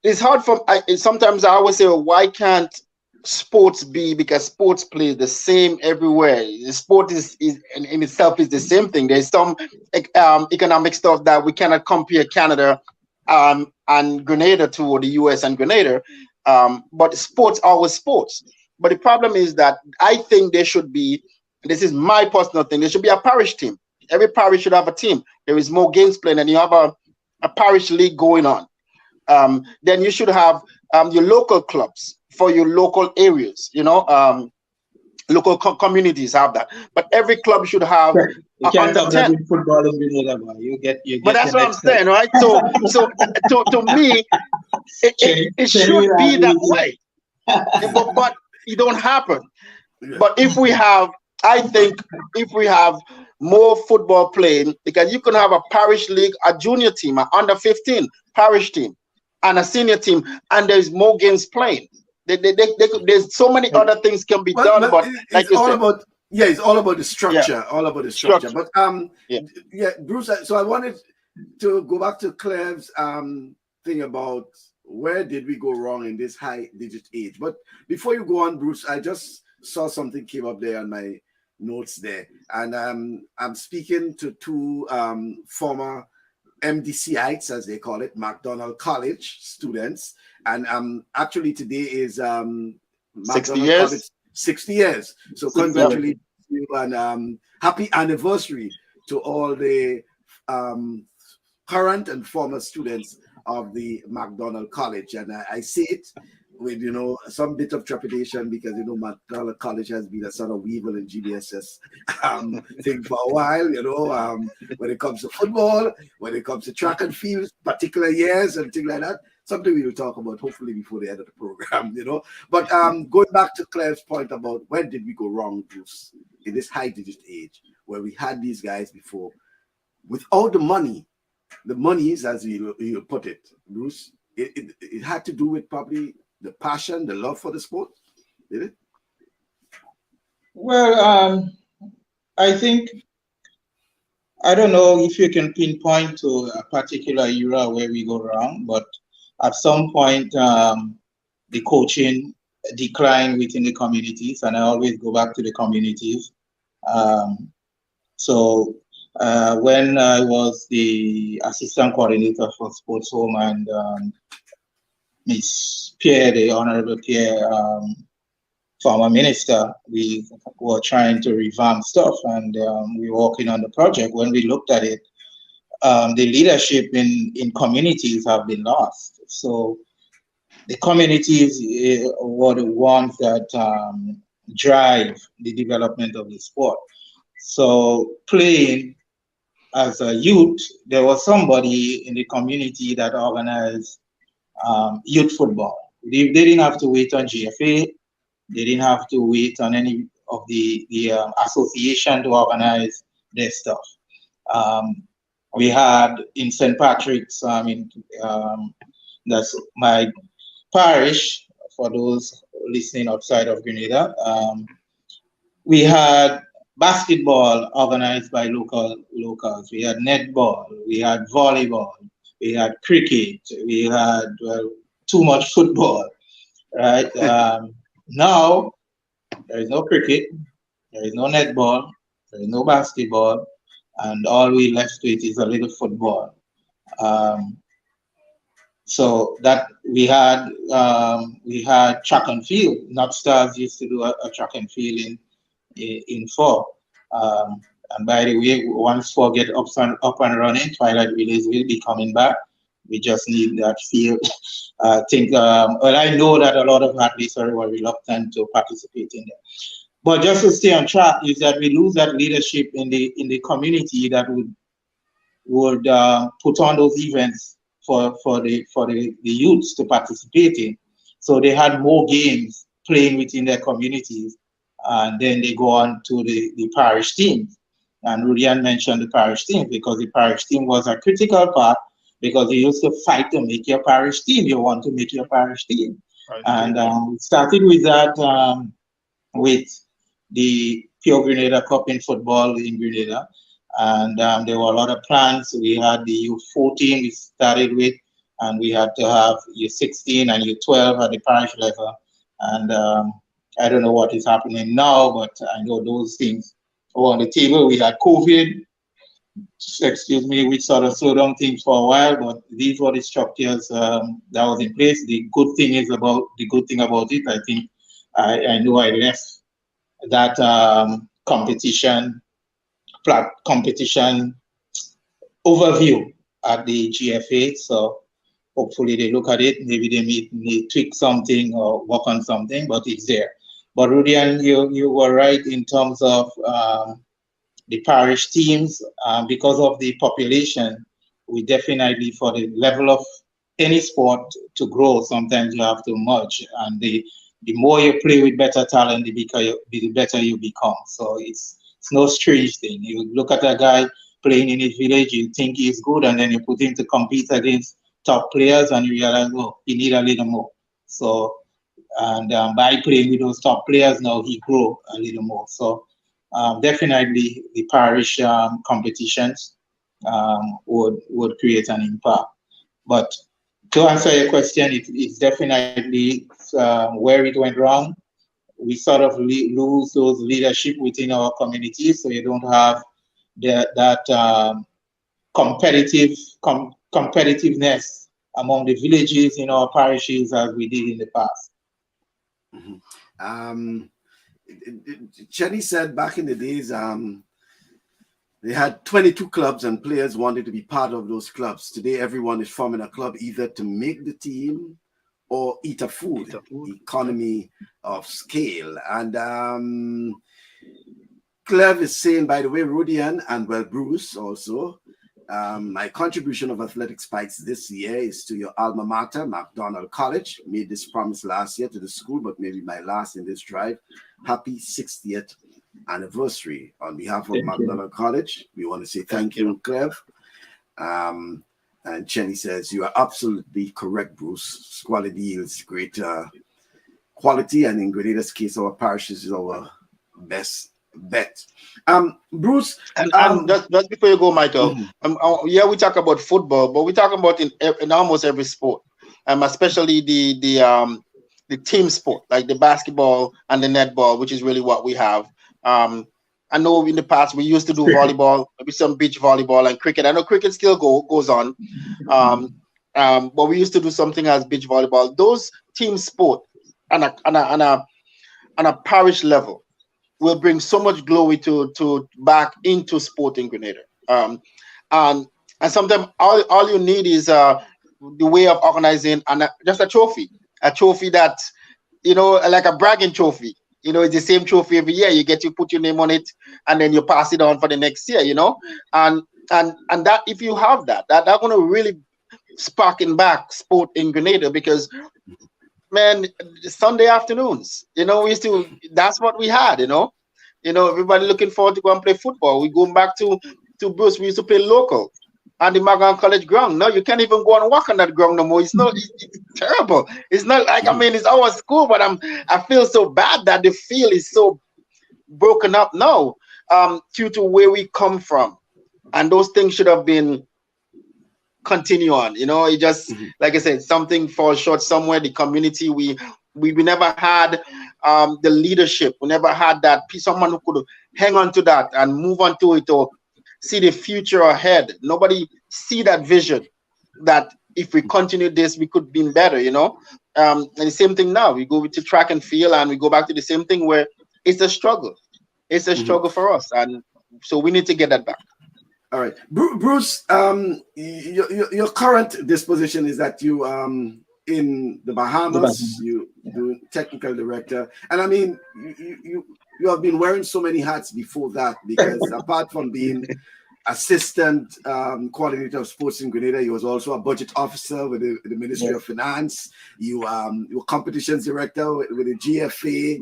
it's hard for. Sometimes I always say, well, why can't sports be? Because sports plays the same everywhere. The sport is in itself is the same thing. There's some economic stuff that we cannot compare Canada and Grenada to, or the US and Grenada. But sports are always sports. But the problem is that I think there should be, this is my personal thing, there should be a parish team. Every parish should have a team. There is more games playing, and you have a parish league going on. Then you should have your local clubs for your local areas, you know, local communities have that. But every club should have you can't have that in football in Grenada, boy. You get but that's what I'm saying, right? So to me, it should be that way. But it don't happen. But if we have, I think if we have more football playing, because you can have a parish league, a junior team, an under 15 parish team, and a senior team, and there's more games playing. There's so many other things can be done, but like it's all about it's all about the structure, all about the structure. But Bruce. So I wanted to go back to Clev's thing about where did we go wrong in this high-digit age. But before you go on, Bruce, I just saw something came up there on my notes there, and I'm speaking to 2 former MDCites, as they call it, McDonald College students, and actually today is 60 years. College, 60 years. So congratulations to you, and happy anniversary to all the current and former students of the McDonald College. And I say it with, you know, some bit of trepidation, because, you know, McDonald College has been a sort of Weevil and GBSS thing for a while, you know, when it comes to football, when it comes to track and field, particular years and things like that. Something we will talk about hopefully before the end of the program, you know. But going back to Claire's point about when did we go wrong, Bruce, in this high-digit age, where we had these guys before, without the money is, as you put it, Bruce, it had to do with probably the passion, the love for the sport, did it? Well, I think, I don't know if you can pinpoint to a particular era where we go wrong, but at some point, the coaching declined within the communities, and I always go back to the communities. So when I was the assistant coordinator for Sports Home, and Miss Pierre, the Honorable Pierre, former minister, we were trying to revamp stuff, and we were working on the project. When we looked at it, the leadership in communities have been lost. So the communities were the ones that drive the development of the sport. So playing as a youth, there was somebody in the community that organized youth football. They didn't have to wait on GFA. They didn't have to wait on any the association to organize their stuff. We had in St. Patrick's, that's my parish, for those listening outside of Grenada. We had basketball organized by locals. We had netball, we had volleyball, we had cricket, we had too much football, right? Now, there is no cricket, there is no netball, there is no basketball, and all we left with is a little football. So that we had track and field. Not Stars used to do a track and field in 4. And by the way, once 4 get up and running, Twilight Relays will be coming back. We just need that field. I think, well, I know that a lot of athletes are reluctant to participate in that. But just to stay on track is that we lose that leadership in the community that would put on those events for the youths to participate in. So they had more games playing within their communities, and then they go on to the parish teams. And Rudian mentioned the parish team because the parish team was a critical part, because you used to fight to make your parish team. You want to make your parish team. Right. And we started with that with the Pure Grenada Cup in football in Grenada. And there were a lot of plans. We had the U14 we started with, and we had to have U16 and U12 at the parish level. And I don't know what is happening now, but I know those things were on the table. We had COVID, which sort of slowed down things for a while, but these were the structures that was in place. The good thing about it, I think I know I left that competition overview at the GFA. So hopefully they look at it. Maybe they may tweak something or work on something, but it's there. But Rudian, you were right in terms of the parish teams. Because of the population, we definitely, for the level of any sport to grow, sometimes you have to merge. And the more you play with better talent, the better you become. So it's no strange thing. You look at a guy playing in his village, you think he's good, and then you put him to compete against top players, and you realize, oh, he need a little more. So, and by playing with those top players, now he grow a little more. So definitely the parish competitions would create an impact. But to answer your question, it's definitely where it went wrong. We sort of lose those leadership within our community, so you don't have that competitiveness among the villages in our parishes as we did in the past. Mm-hmm. Chenny said back in the days, they had 22 clubs and players wanted to be part of those clubs. Today, everyone is forming a club either to make the team or eat a food. Economy of scale. And Clev is saying, by the way, Rudian and well, Bruce also, my contribution of athletic spikes this year is to your alma mater, MacDonald College. Made this promise last year to the school, but maybe my last in this drive. Happy 60th anniversary. On behalf of MacDonald College, we want to say thank you, Clev. And Chenny says, you are absolutely correct, Bruce. Squally yields great quality, and in Grenada's case, our parishes is our best bet. Bruce, and just before you go, Michael, yeah, we talk about football, but we talk about in almost every sport, especially the team sport, like the basketball and the netball, which is really what we have. I know in the past we used to do volleyball, maybe some beach volleyball and cricket. I know cricket still goes on, but we used to do something as beach volleyball. Those team sport on a parish level will bring so much glory to back into sport in Grenada. And sometimes all you need is the way of organizing and just a trophy that, like a bragging trophy. It's the same trophy every year. You put your name on it, and then you pass it on for the next year. And that, if you have that's going to really sparking back sport in Grenada, because man, Sunday afternoons, that's what we had. You know, everybody looking forward to go and play football. We going back to Bruce. We used to play local on the Magan College ground. No, you can't even go and walk on that ground no more. It's terrible. It's not like, I mean, it's our school, but I feel so bad that the field is so broken up now, due to where we come from, and those things should have been continue on. You know, it just, like I said, something falls short somewhere. The community, we never had the leadership. We never had that piece, someone who could hang on to that and move on to it, or see the future ahead. Nobody see that vision that if we continue this, we could be better, you know. And the same thing now. We go to track and field, and we go back to the same thing where it's a struggle. It's a struggle for us, and so we need to get that back. All right, Bruce. Your current disposition is that you in the Bahamas. You do technical director, and I mean you have been wearing so many hats before that, because apart from being assistant coordinator of sports in Grenada, he was also a budget officer with the Ministry of Finance. You were competitions director with the GFA.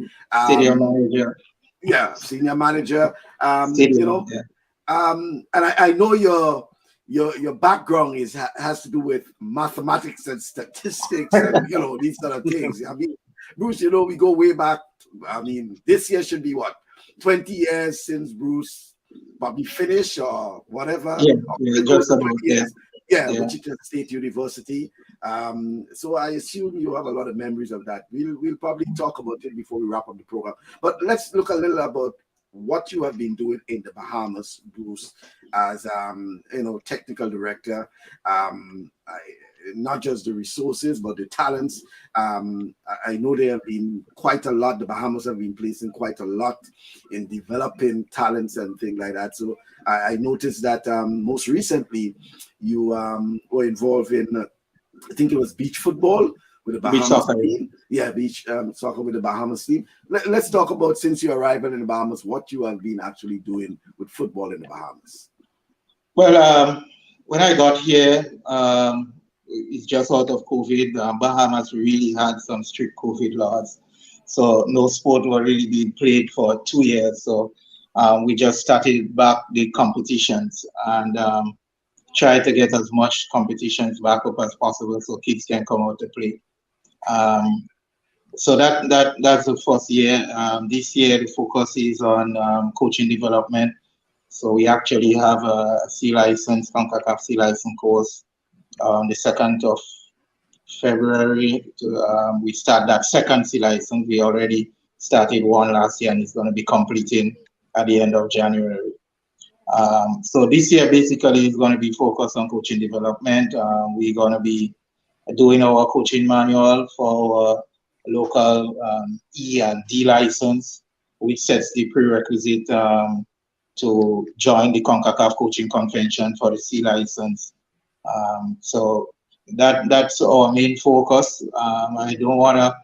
Senior manager. Yeah, senior manager. You know, and I know your background has to do with mathematics and statistics and you know, these sort of things. I mean, Bruce, you know, we go way back. I mean, this year should be what, 20 years since Bruce probably finished or whatever. Just about, years. Wichita State University. So I assume you have a lot of memories of that. We'll probably talk about it before we wrap up the program. But let's look a little about what you have been doing in the Bahamas, Bruce, as you know, technical director. Not just the resources, but the talents. I know there have been quite a lot. The Bahamas have been placing quite a lot in developing talents and things like that. So I noticed that most recently you were involved in, I think it was beach football with the Bahamas team. Yeah, beach soccer with the Bahamas team. Let's talk about, since your arrival in the Bahamas, what you have been actually doing with football in the Bahamas. Well, when I got here, it's just out of COVID. Bahamas really had some strict COVID laws, so no sport were really being played for 2 years. So we just started back the competitions and try to get as much competitions back up as possible so kids can come out to play. So that's the first year. This year the focus is on coaching development. So we actually have a C license, CONCACAF C license course. The 2nd of February, we start that second C license. We already started one last year, and it's going to be completing at the end of January. So this year basically is going to be focused on coaching development. We're going to be doing our coaching manual for our local E and D license, which sets the prerequisite to join the CONCACAF coaching convention for the C license. So that's our main focus. I don't want to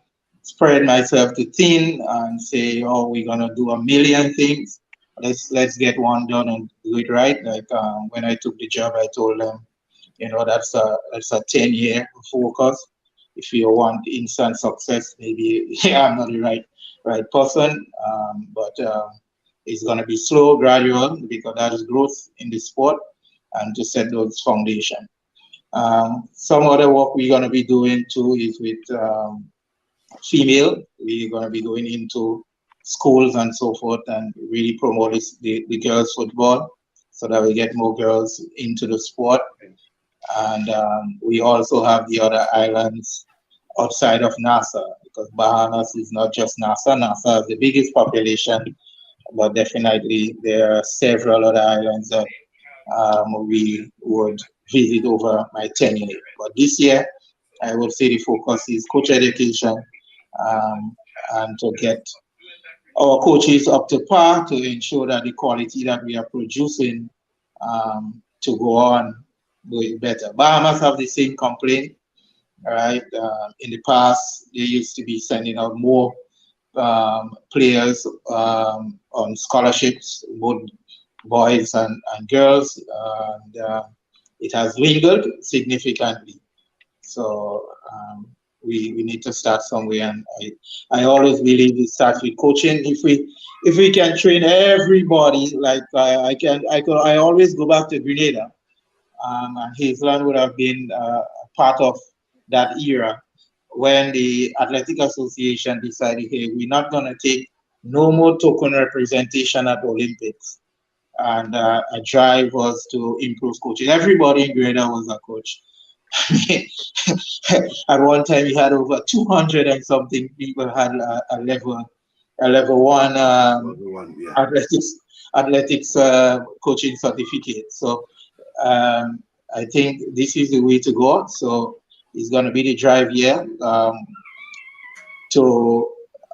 spread myself too thin and say, oh, we're gonna do a million things. Let's get one done and do it right. Like when I took the job, I told them, you know, that's a 10-year focus. If you want instant success, maybe I'm not the right person, but it's gonna be slow, gradual, because that is growth in the sport, and to set those foundation. Some other work we're going to be doing too is with female. We're going to be going into schools and so forth and really promote the girls' football so that we get more girls into the sport. And we also have the other islands outside of NASA, because Bahamas is not just NASA. NASA has the biggest population, but definitely there are several other islands that we would visit over my tenure. But this year, I would say the focus is coach education, and to get our coaches up to par to ensure that the quality that we are producing to go on doing better. Bahamas have the same complaint, right? In the past, they used to be sending out more players on scholarships, both boys and girls, and it has dwindled significantly. So we need to start somewhere, and I always believe it starts with coaching. If we can train everybody, like I always go back to Grenada, and Hazelland would have been part of that era when the Athletic Association decided, hey, we're not going to take no more token representation at Olympics. And a drive was to improve coaching. Everybody in Grenada was a coach. At one time, we had over 200 and something people had a level one Yeah. athletics coaching certificate. So I think this is the way to go. So it's going to be the drive here to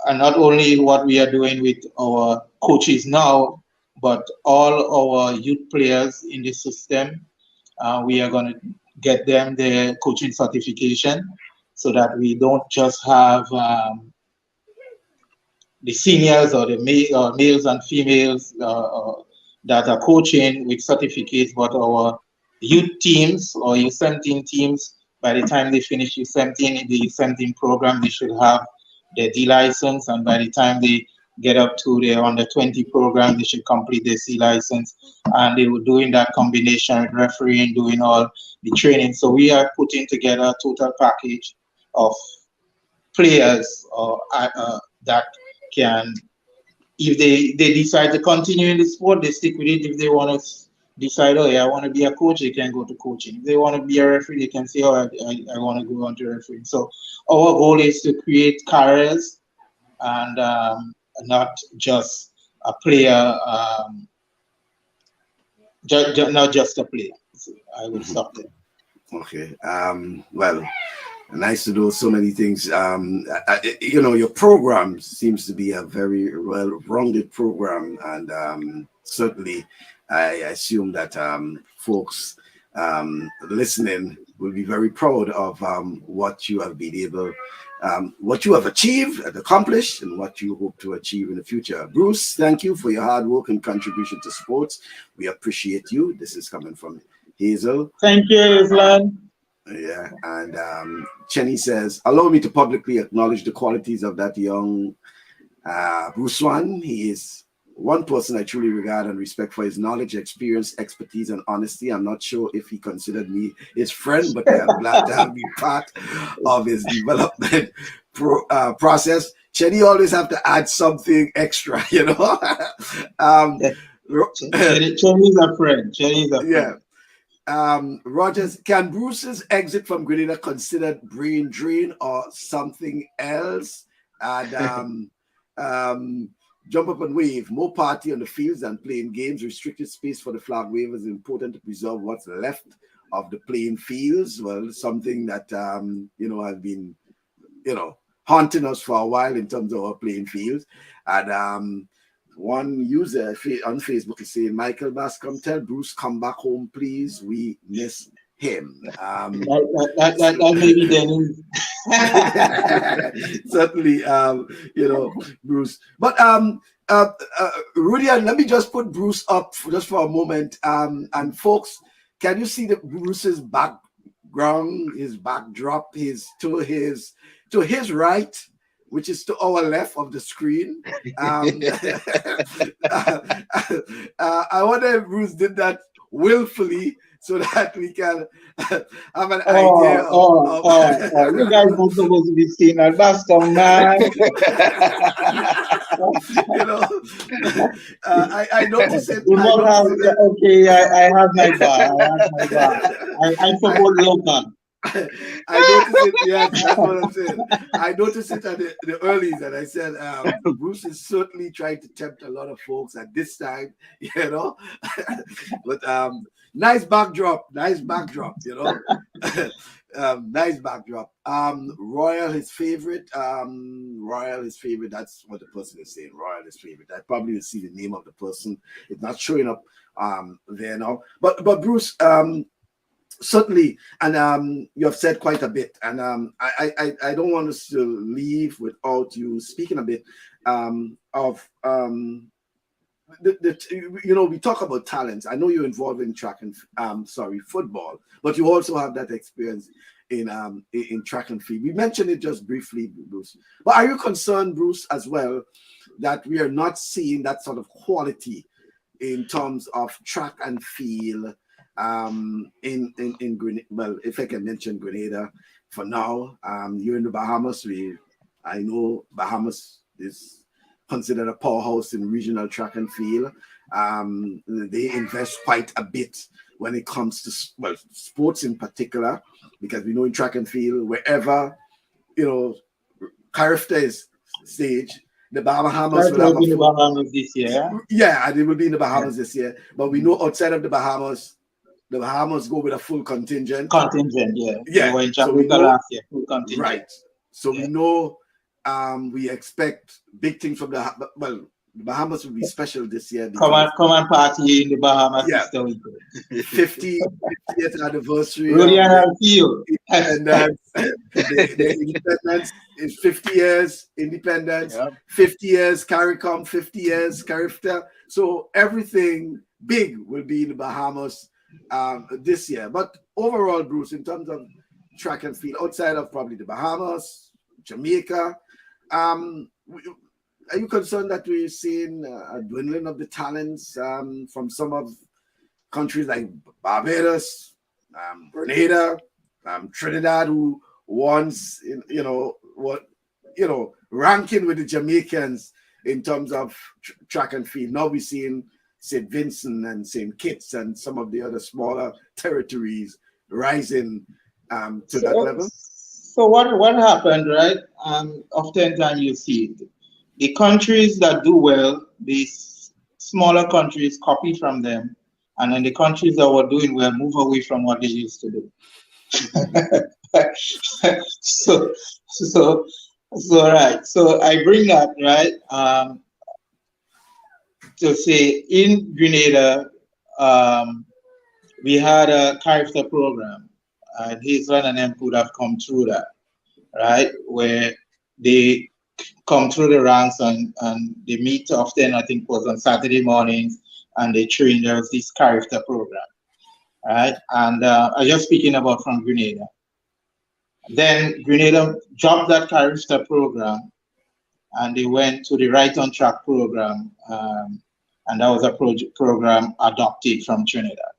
and not only what we are doing with our coaches now, but all our youth players in the system. We are going to get them the coaching certification so that we don't just have the seniors or the males and females that are coaching with certificates, but our youth teams or U17 teams, by the time they finish U17 the U17 program, they should have their D license, and by the time they get up to the under 20 program, they should complete their C license. And they were doing that combination with refereeing, doing all the training. So we are putting together a total package of players that can, if they decide to continue in the sport, they stick with it. If they want to decide, oh yeah, I want to be a coach, they can go to coaching. If they want to be a referee, they can say, oh, I want to go on to refereeing. So our goal is to create careers and not just a player, not just a player. So I will stop there. Okay. Well, nice to do so many things. Your program seems to be a very well-rounded program, and certainly, I assume that folks listening will be very proud of what you have been able, what you have achieved and accomplished, and what you hope to achieve in the future. Bruce, thank you for your hard work and contribution to sports. We appreciate you. This is coming from Hazel. Thank you, Islan. Yeah, and Chenny says, allow me to publicly acknowledge the qualities of that young Bruce Swan. He is one person I truly regard and respect for his knowledge, experience, expertise, and honesty. I'm not sure if he considered me his friend, but I'm glad to have been part of his development process. Chenny always have to add something extra, you know. Chenny's a friend. Chenny's a friend. Yeah. Rogers, can Bruce's exit from Grenada considered brain drain or something else? And jump up and wave. More party on the fields than playing games. Restricted space for the flag wavers is important to preserve what's left of the playing fields. Well, something that have been haunting us for a while in terms of our playing fields. And one user on Facebook is saying, Michael Bascom, tell Bruce, come back home, please. We miss him. That may be Dennis. Certainly, Bruce. But Rudy, let me just put Bruce up just for a moment. And folks, can you see Bruce's background, his backdrop, to his right, which is to our left of the screen. I wonder if Bruce did that willfully so that we can have an idea of you guys not supposed to be seeing that. That's the man. I noticed it. Okay, I have my bar. I support local. I noticed it. Yes, that's what I'm saying. I noticed it at the earlies, and I said, Bruce is certainly trying to tempt a lot of folks at this time, But nice backdrop, nice backdrop. Royal his favorite. That's what the person is saying. Royal is favorite. I probably will see the name of the person. It's not showing up there now. But Bruce. Certainly, and you have said quite a bit, and I don't want us to leave without you speaking a bit of we talk about talents. I know you're involved in track and football, but you also have that experience in track and field. We mentioned it just briefly, Bruce. But are you concerned, Bruce, as well, that we are not seeing that sort of quality in terms of track and field in Grenada? Well, if I can mention Grenada for now, you're in the Bahamas. I know Bahamas is considered a powerhouse in regional track and field. They invest quite a bit when it comes to sports in particular, because we know in track and field, wherever character is stage, the Bahamas will have in the Bahamas this year. Yeah, and it will be in the Bahamas this year. But we know outside of the Bahamas go with a full contingent. Yeah. They were in Jamaica last year, full contingent. Right. So we know we expect big things from the Bahamas will be special this year. Come and party in the Bahamas. Yeah. 50th anniversary. Independence. the independence is 50 years independence, 50 years CARICOM, 50 years CARIFTA. So everything big will be in the Bahamas this year. But overall, Bruce, in terms of track and field, outside of probably the Bahamas, Jamaica, are you concerned that we're seeing a dwindling of the talents from some of countries like Barbados, Grenada, Trinidad, who once ranking with the Jamaicans in terms of track and field? Now we're seeing St. Vincent and St. Kitts and some of the other smaller territories rising to that level. So what happened, right? Oftentimes you see it. The countries that do well, these smaller countries copy from them, and then the countries that were doing well move away from what they used to do. So right. So I bring that right to say in Grenada, we had a character program, and Hazel and them could have come through that, right, where they come through the ranks and they meet often. I think it was on Saturday mornings, and they train. There was this character program, right? And I'm just speaking about from Grenada. Then Grenada dropped that character program, and they went to the Right on Track program, and that was a program adopted from Trinidad.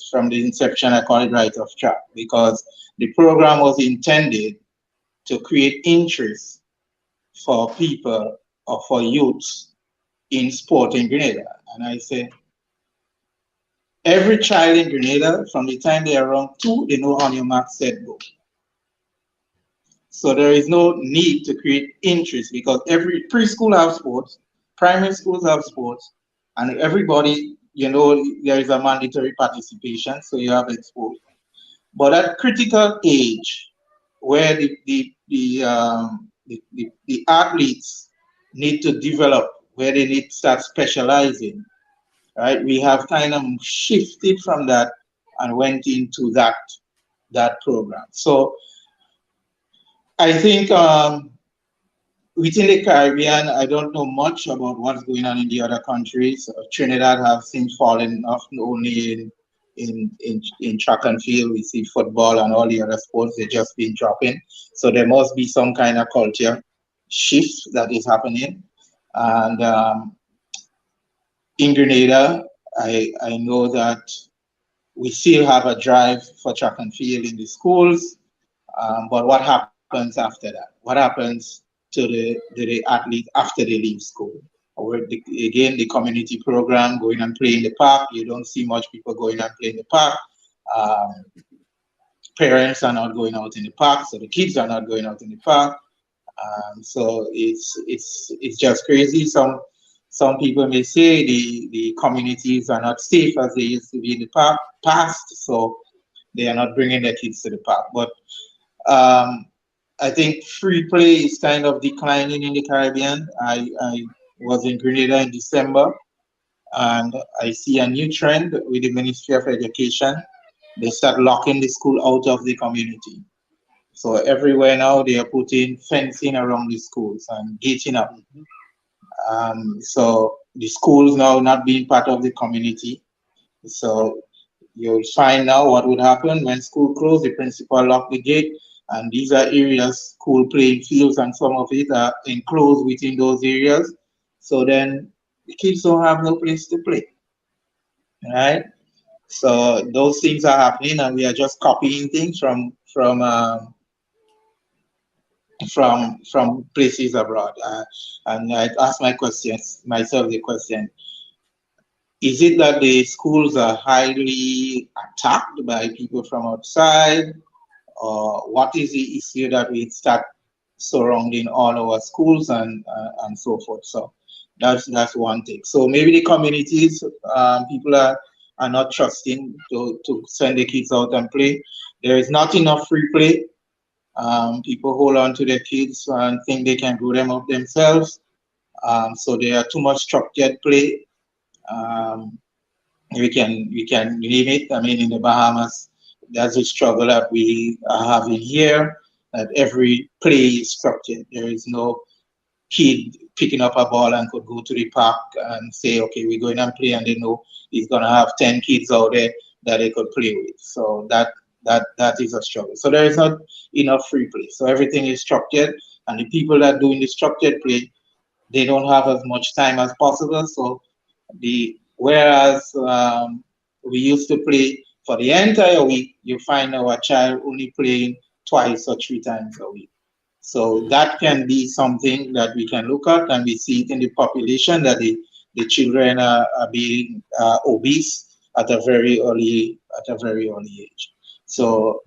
From the inception, I call it Right of Track, because the program was intended to create interest for people or for youths in sport in Grenada. And I say, every child in Grenada, from the time they are around 2, they know on your mark, set, go. So there is no need to create interest, because every preschool have sports, primary schools have sports, and everybody, there is a mandatory participation, so you have exposure. But at critical age, where the athletes need to develop, where they need to start specializing, right? We have kind of shifted from that and went into that program. So I think within the Caribbean, I don't know much about what's going on in the other countries. Trinidad have since fallen off, only in track and field. We see football and all the other sports, they've just been dropping. So there must be some kind of culture shift that is happening. And in Grenada, I know that we still have a drive for track and field in the schools. But what happens after that? What happens to the athlete after they leave school? Or again, the community program, going and playing in the park. You don't see much people going and playing in the park. Parents are not going out in the park, so the kids are not going out in the park. So it's just crazy. Some people may say the communities are not safe as they used to be in the past, so they are not bringing their kids to the park. But I think free play is kind of declining in the Caribbean. I was in Grenada in December, and I see a new trend with the Ministry of Education. They start locking the school out of the community. So everywhere now they are putting fencing around the schools and gating up. So the schools now not being part of the community. So You'll find now what would happen when school closed, the principal locked the gate, and these are areas, school playing fields, and some of it are enclosed within those areas. So then the kids don't have no place to play, right? So those things are happening, and we are just copying things from places abroad. And I ask myself the question: is it that the schools are highly attacked by people from outside, or what is the issue that we start surrounding all our schools and so forth? So that's one thing. So maybe the communities, people are not trusting to send the kids out and play. There is not enough free play. People hold on to their kids and think they can grow them up themselves. So there are too much structured play. Um, we can name it. I mean, in the Bahamas, that's a struggle that we are having here. That every play is structured. There is no kid picking up a ball and could go to the park and say, okay, we're going and play, and they know he's gonna have 10 kids out there that they could play with. So that is a struggle. So there is not enough free play. So everything is structured, and the people that doing the structured play, they don't have as much time as possible. So whereas we used to play for the entire week, you find our child only playing twice or three times a week. So that can be something that we can look at, and we see it in the population that the children are being obese at a very early age. So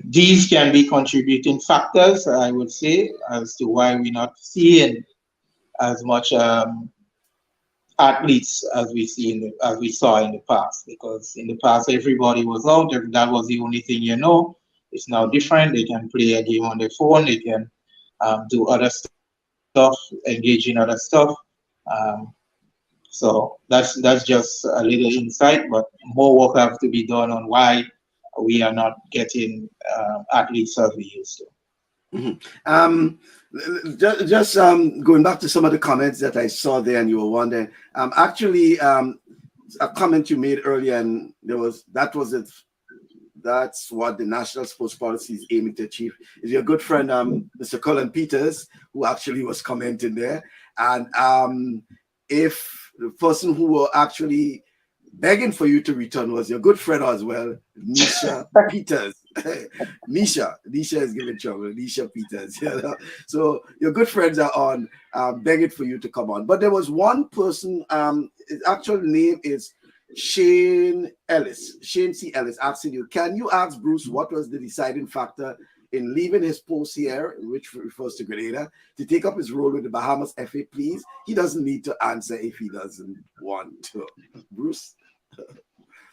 these can be contributing factors, I would say, as to why we're not seeing as much athletes as we saw in the past. Because in the past everybody was out, that was the only thing you know. It's now different. They can play a game on their phone, they can do other stuff, engage in other stuff. um, so that's just a little insight, but more work has to be done on why we are not getting athletes as we used to. Mhm. Just going back to some of the comments that I saw there, and you were wondering. Actually, a comment you made earlier, and that was it. That's what the national sports policy is aiming to achieve. Is your good friend, Mr. Colin Peters, who actually was commenting there, and if the person who were actually begging for you to return was your good friend as well, Nisha Peters. Nisha is giving trouble. Nisha Peters. You know? So your good friends are on begging for you to come on. But there was one person, his actual name is Shane Ellis. Shane C. Ellis asking you, can you ask Bruce what was the deciding factor in leaving his post here, which refers to Grenada, to take up his role with the Bahamas FA, please? He doesn't need to answer if he doesn't want to. Bruce?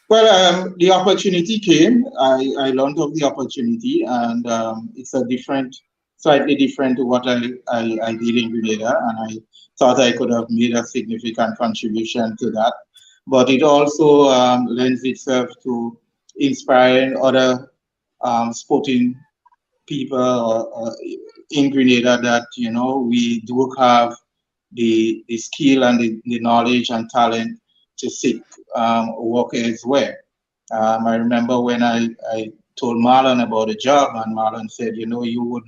Well, the opportunity came. I learned of the opportunity, and it's slightly different to what I did in Grenada, and I thought I could have made a significant contribution to that. But it also lends itself to inspiring other sporting people in Grenada that we do have the skill and the knowledge and talent to seek work elsewhere. I remember when I told Marlon about the job, and Marlon said,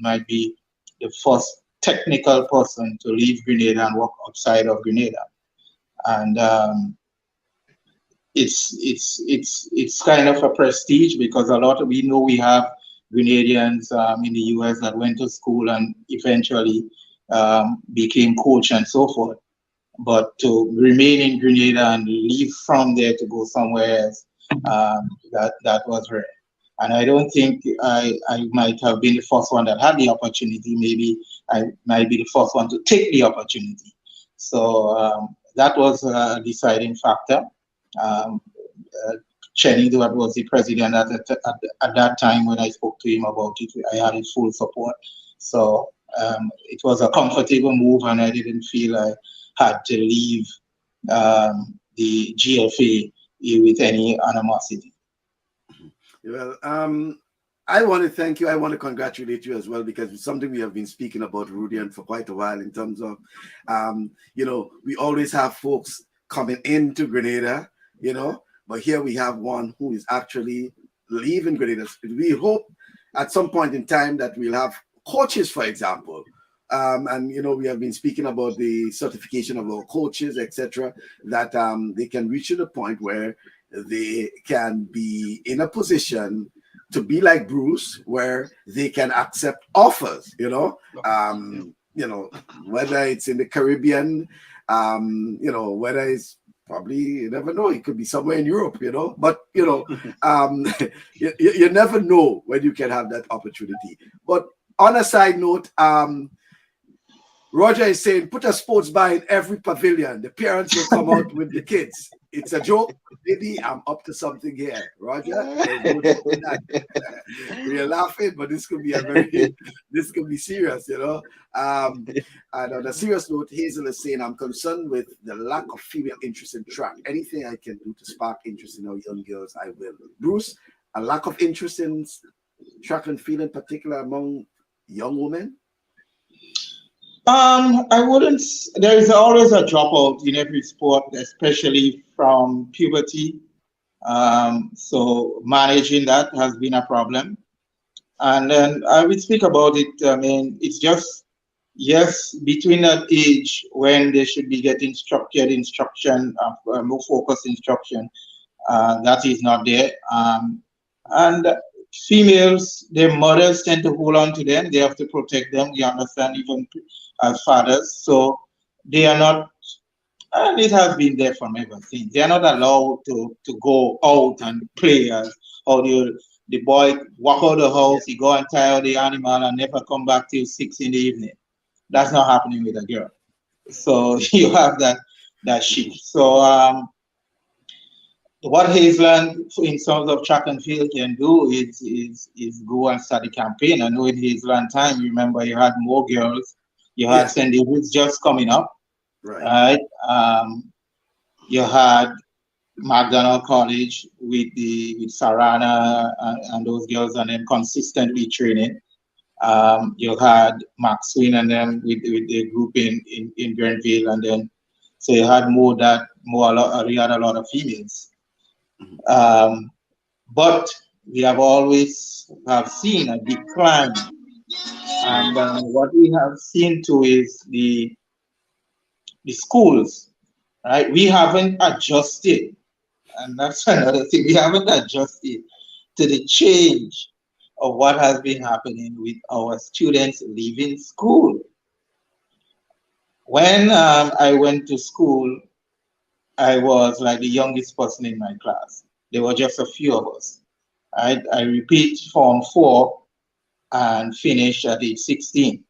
might be the first technical person to leave Grenada and work outside of Grenada. And it's kind of a prestige, because we have Grenadians in the US that went to school and eventually became coach and so forth. But to remain in Grenada and leave from there to go somewhere else, that was rare. And I don't think I might have been the first one that had the opportunity. Maybe I might be the first one to take the opportunity. So that was a deciding factor. Um, Chenny, that was the president at that time when I spoke to him about it, I had his full support. So it was a comfortable move, and I didn't feel I had to leave the GFA with any animosity. Well, I want to thank you. I want to congratulate you as well, because it's something we have been speaking about, Rudian, for quite a while, in terms of, we always have folks coming into Grenada, But here we have one who is actually leaving Grenada. We hope at some point in time that we'll have coaches, for example. And we have been speaking about the certification of our coaches, etc., that they can reach to the point where they can be in a position to be like Bruce, where they can accept offers, whether it's in the Caribbean, whether it's probably, you never know, it could be somewhere in Europe, but you never know when you can have that opportunity. But on a side note, Roger is saying, put a sports bar in every pavilion. The parents will come out with the kids. It's a joke. Maybe I'm up to something here. Roger, we're laughing, but this could be serious, And on a serious note, Hazel is saying, I'm concerned with the lack of female interest in track. Anything I can do to spark interest in our young girls, I will. Bruce, a lack of interest in track and field in particular among young women? I wouldn't. There is always a dropout in every sport, especially from puberty. So managing that has been a problem. And then I will speak about it. I mean, it's just, yes, between that age when they should be getting structured instruction, more focused instruction, that is not there. And females, their mothers tend to hold on to them. They have to protect them. We understand, even as fathers. So they are not, and it has been there from ever since. They are not allowed to go out and play, or the boy walk out the house, he go and tie out the animal and never come back till 6 in the evening. That's not happening with a girl. So you have that shift. So what Hazeland in terms of track and field can do is go and start a campaign. I know in Hazeland time, remember, you had more girls. You had St. David's just coming up, right? You had McDonald College with Sarana and those girls, and then consistently training. You had Max Swin and them with the group in Grenville, and then so you had you had a lot of females. But we have always seen a decline, and what we have seen too is the schools, right? We haven't adjusted, and that's another thing. We haven't adjusted to the change of what has been happening with our students leaving school. When I went to school, I was like the youngest person in my class. There were just a few of us. I repeat Form 4 and finished at age 16.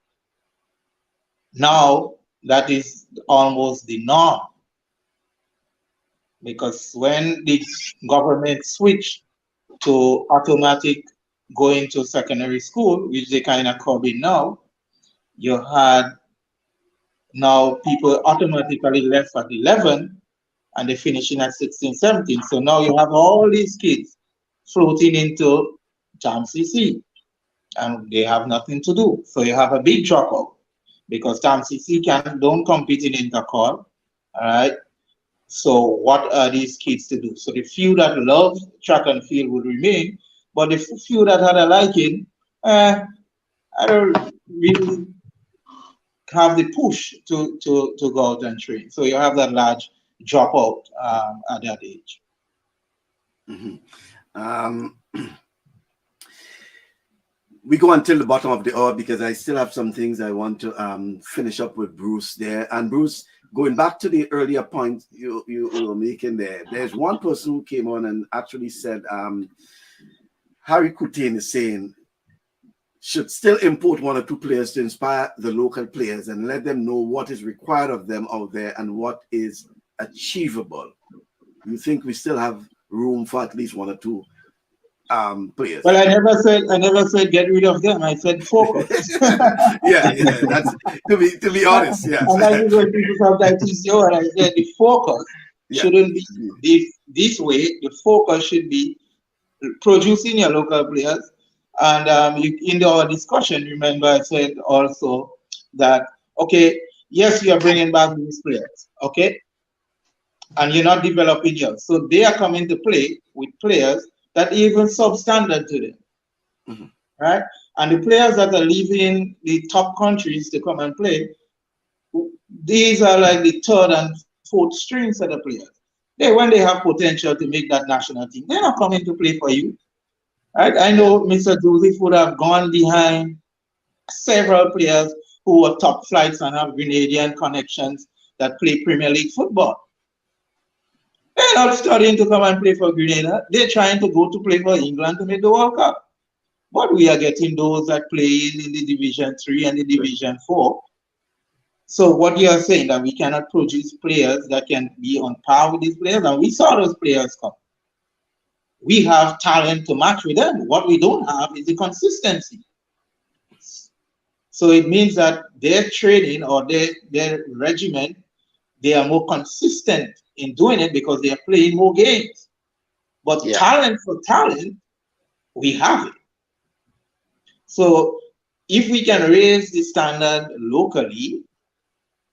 Now, that is almost the norm. Because when the government switched to automatic going to secondary school, which they kind of covered now, you had now people automatically left at 11 and they're finishing at 16, 17. So now you have all these kids floating into TAM-CC and they have nothing to do. So you have a big dropout because TAM-CC don't compete in intercall, all right? So what are these kids to do? So the few that love track and field will remain, but the few that had a liking, I don't really have the push to go out and train. So you have that large dropout at that age. We go until the bottom of the hour because I still have some things I want to finish up with Bruce there. And Bruce, going back to the earlier point you were making there, there's one person who came on and actually said, Harry Coutain is saying, should still import 1 or 2 players to inspire the local players and let them know what is required of them out there and what is achievable. You think we still have room for at least 1 or 2 players? Well, I never said get rid of them. I said focus. yeah, that's to be honest. Yeah. And I usually people sometimes show, and I said the focus shouldn't be this way. The focus should be producing your local players. And in our discussion, remember, I said also that, okay, yes, you are bringing back these players, okay? and you're not developing yours. So they are coming to play with players that are even substandard to them, right? And the players that are leaving the top countries to come and play, these are like the third and fourth string set of players. When they have potential to make that national team, they're not coming to play for you. Right? I know Mr. Joseph would have gone behind several players who are top flights and have Grenadian connections that play Premier League football. They're not studying to come and play for Grenada. They're trying to go to play for England to make the World Cup. But we are getting those that play in the Division 3 and the Division 4. So what you are saying that we cannot produce players that can be on par with these players, and we saw those players come. We have talent to match with them. What we don't have is the consistency. So it means that their training or their regimen, they are more consistent in doing it because they are playing more games. But talent for talent, we have it. So if we can raise the standard locally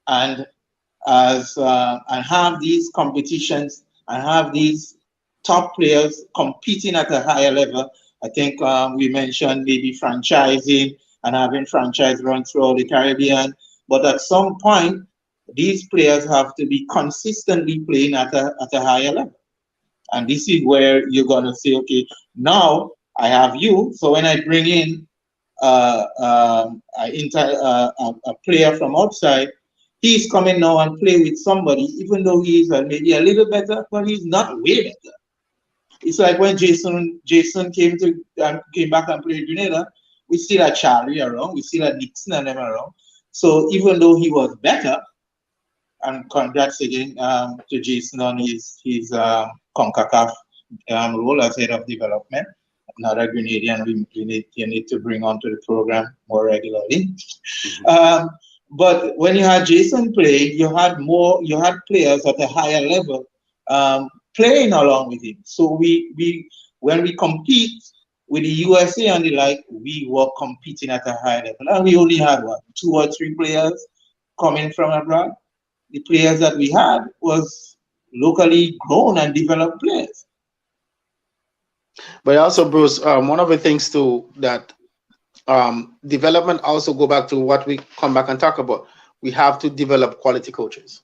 and have these competitions and have these top players competing at a higher level, I think we mentioned maybe franchising and having franchise run throughout the Caribbean. But at some point, these players have to be consistently playing at a higher level. And this is where you're going to say, okay, now I have you. So when I bring in a player from outside, he's coming now and play with somebody, even though he's maybe a little better, but he's not way better. It's like when Jason came back and played Grenada, we still had Charlie around, we still had Nixon and them around. So even though he was better, and congrats again to Jason on his CONCACAF role as head of development. Another Grenadian you need to bring onto the program more regularly. But when you had Jason playing, you had players at a higher level playing along with him. So when we compete with the USA and the like, we were competing at a high level. And we only had 2 or 3 players coming from abroad. The players that we had was locally grown and developed players. But also, Bruce, one of the things too that development also go back to what we come back and talk about. We have to develop quality coaches.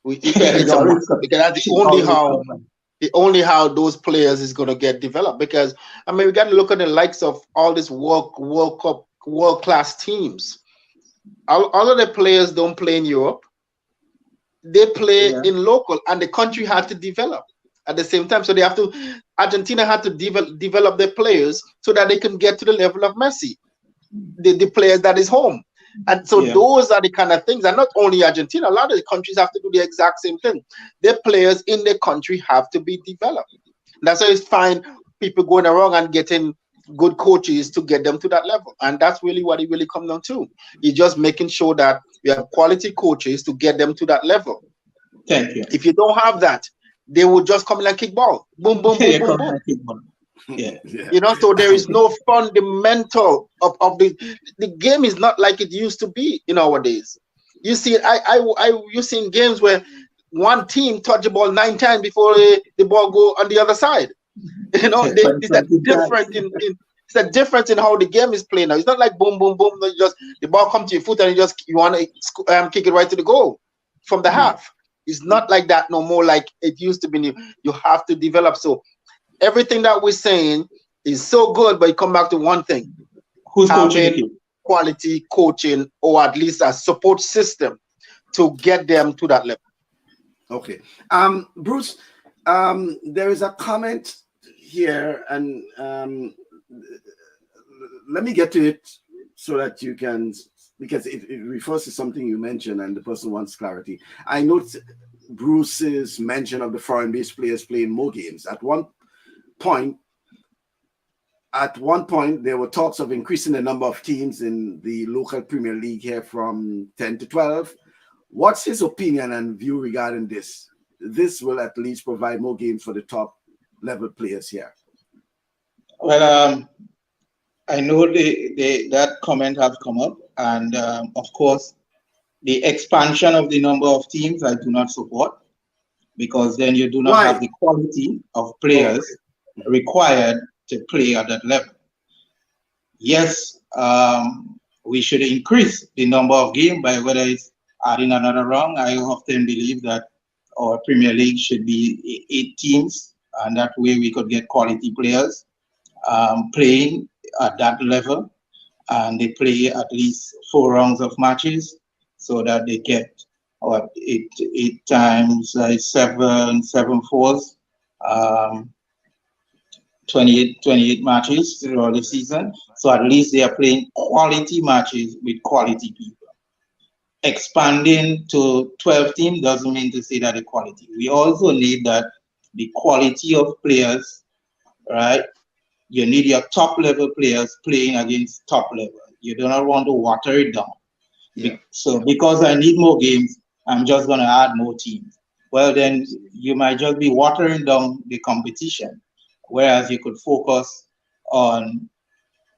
Because that's the only how those players is going to get developed. Because I mean, we got to look at the likes of all these World Cup, world class teams. All of the players don't play in Europe. They play in local, and the country had to develop at the same time. So Argentina had to develop their players so that they can get to the level of Messi, the players that is home. And so those are the kind of things, and not only Argentina, a lot of the countries have to do the exact same thing. Their players in their country have to be developed. That's why it's fine people going around and getting good coaches to get them to that level. And that's really what it really comes down to. It's just making sure that we have quality coaches to get them to that level. Thank you. If you don't have that, they will just come in and kick ball. Boom, boom, boom, boom, boom. Yeah. You know, so there is no fundamental of the game is not like it used to be in our days. You see, you seen games where one team touch the ball 9 times before the ball go on the other side. You know, it's a difference in how the game is played now. It's not like boom, boom, boom. Just the ball comes to your foot and you want to kick it right to the goal from the half. It's not like that no more. Like it used to be. You have to develop. So everything that we're saying is so good, but you come back to one thing: who's coaching? Quality coaching, or at least a support system to get them to that level. Okay, Bruce. There is a comment here, and let me get to it so that you can, because it refers to something you mentioned, and the person wants clarity. I note Bruce's mention of the foreign-based players playing more games. At one point, there were talks of increasing the number of teams in the local Premier League here from 10 to 12. What's his opinion and view regarding this? This will at least provide more games for the top level players here. Well, I know that comment has come up, and of course, the expansion of the number of teams I do not support. because then you do not Why? have the quality of players required to play at that level. Yes, we should increase the number of games by whether it's adding another round. I often believe that our Premier League should be 8 teams, and that way we could get quality players playing at that level, and they play at least 4 rounds of matches, so that they get what eight times seven fours, 28 matches throughout the season. So at least they are playing quality matches with quality people. Expanding to 12 teams doesn't mean to say that the quality. We also need that the quality of players, right? You need your top level players playing against top level. You do not want to water it down. Yeah. So because I need more games, I'm just going to add more teams. Well, then you might just be watering down the competition, whereas you could focus on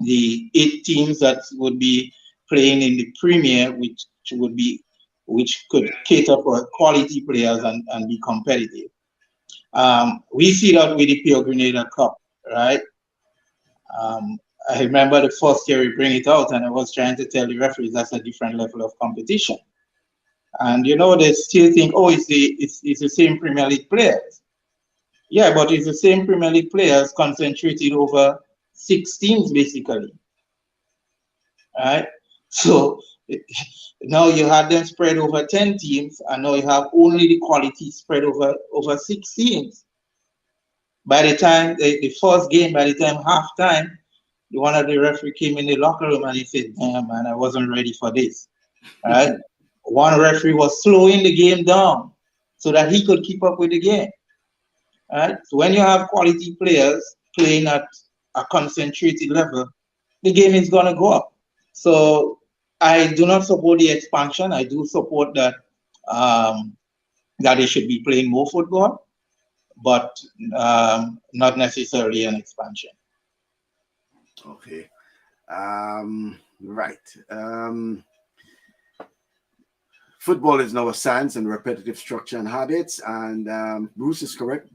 the 8 teams that would be playing in the Premier, which could cater for quality players and be competitive. We see that with the Pure Grenada Cup, right? I remember the first year we bring it out, and I was trying to tell the referees that's a different level of competition. And they still think, oh, it's the same Premier League players. Yeah, but it's the same Premier League players concentrated over 6 teams, basically. Right? So now you have them spread over 10 teams, and now you have only the quality spread over 6 teams. By the time the first game, by the time halftime, one of the referee came in the locker room and he said, "Damn, man, I wasn't ready for this." All right? One referee was slowing the game down so that he could keep up with the game. All right? So when you have quality players playing at a concentrated level, the game is going to go up. So I do not support the expansion. I do support that that they should be playing more football, but not necessarily an expansion. Okay. Right. Football is now a science and repetitive structure and habits, and Bruce is correct.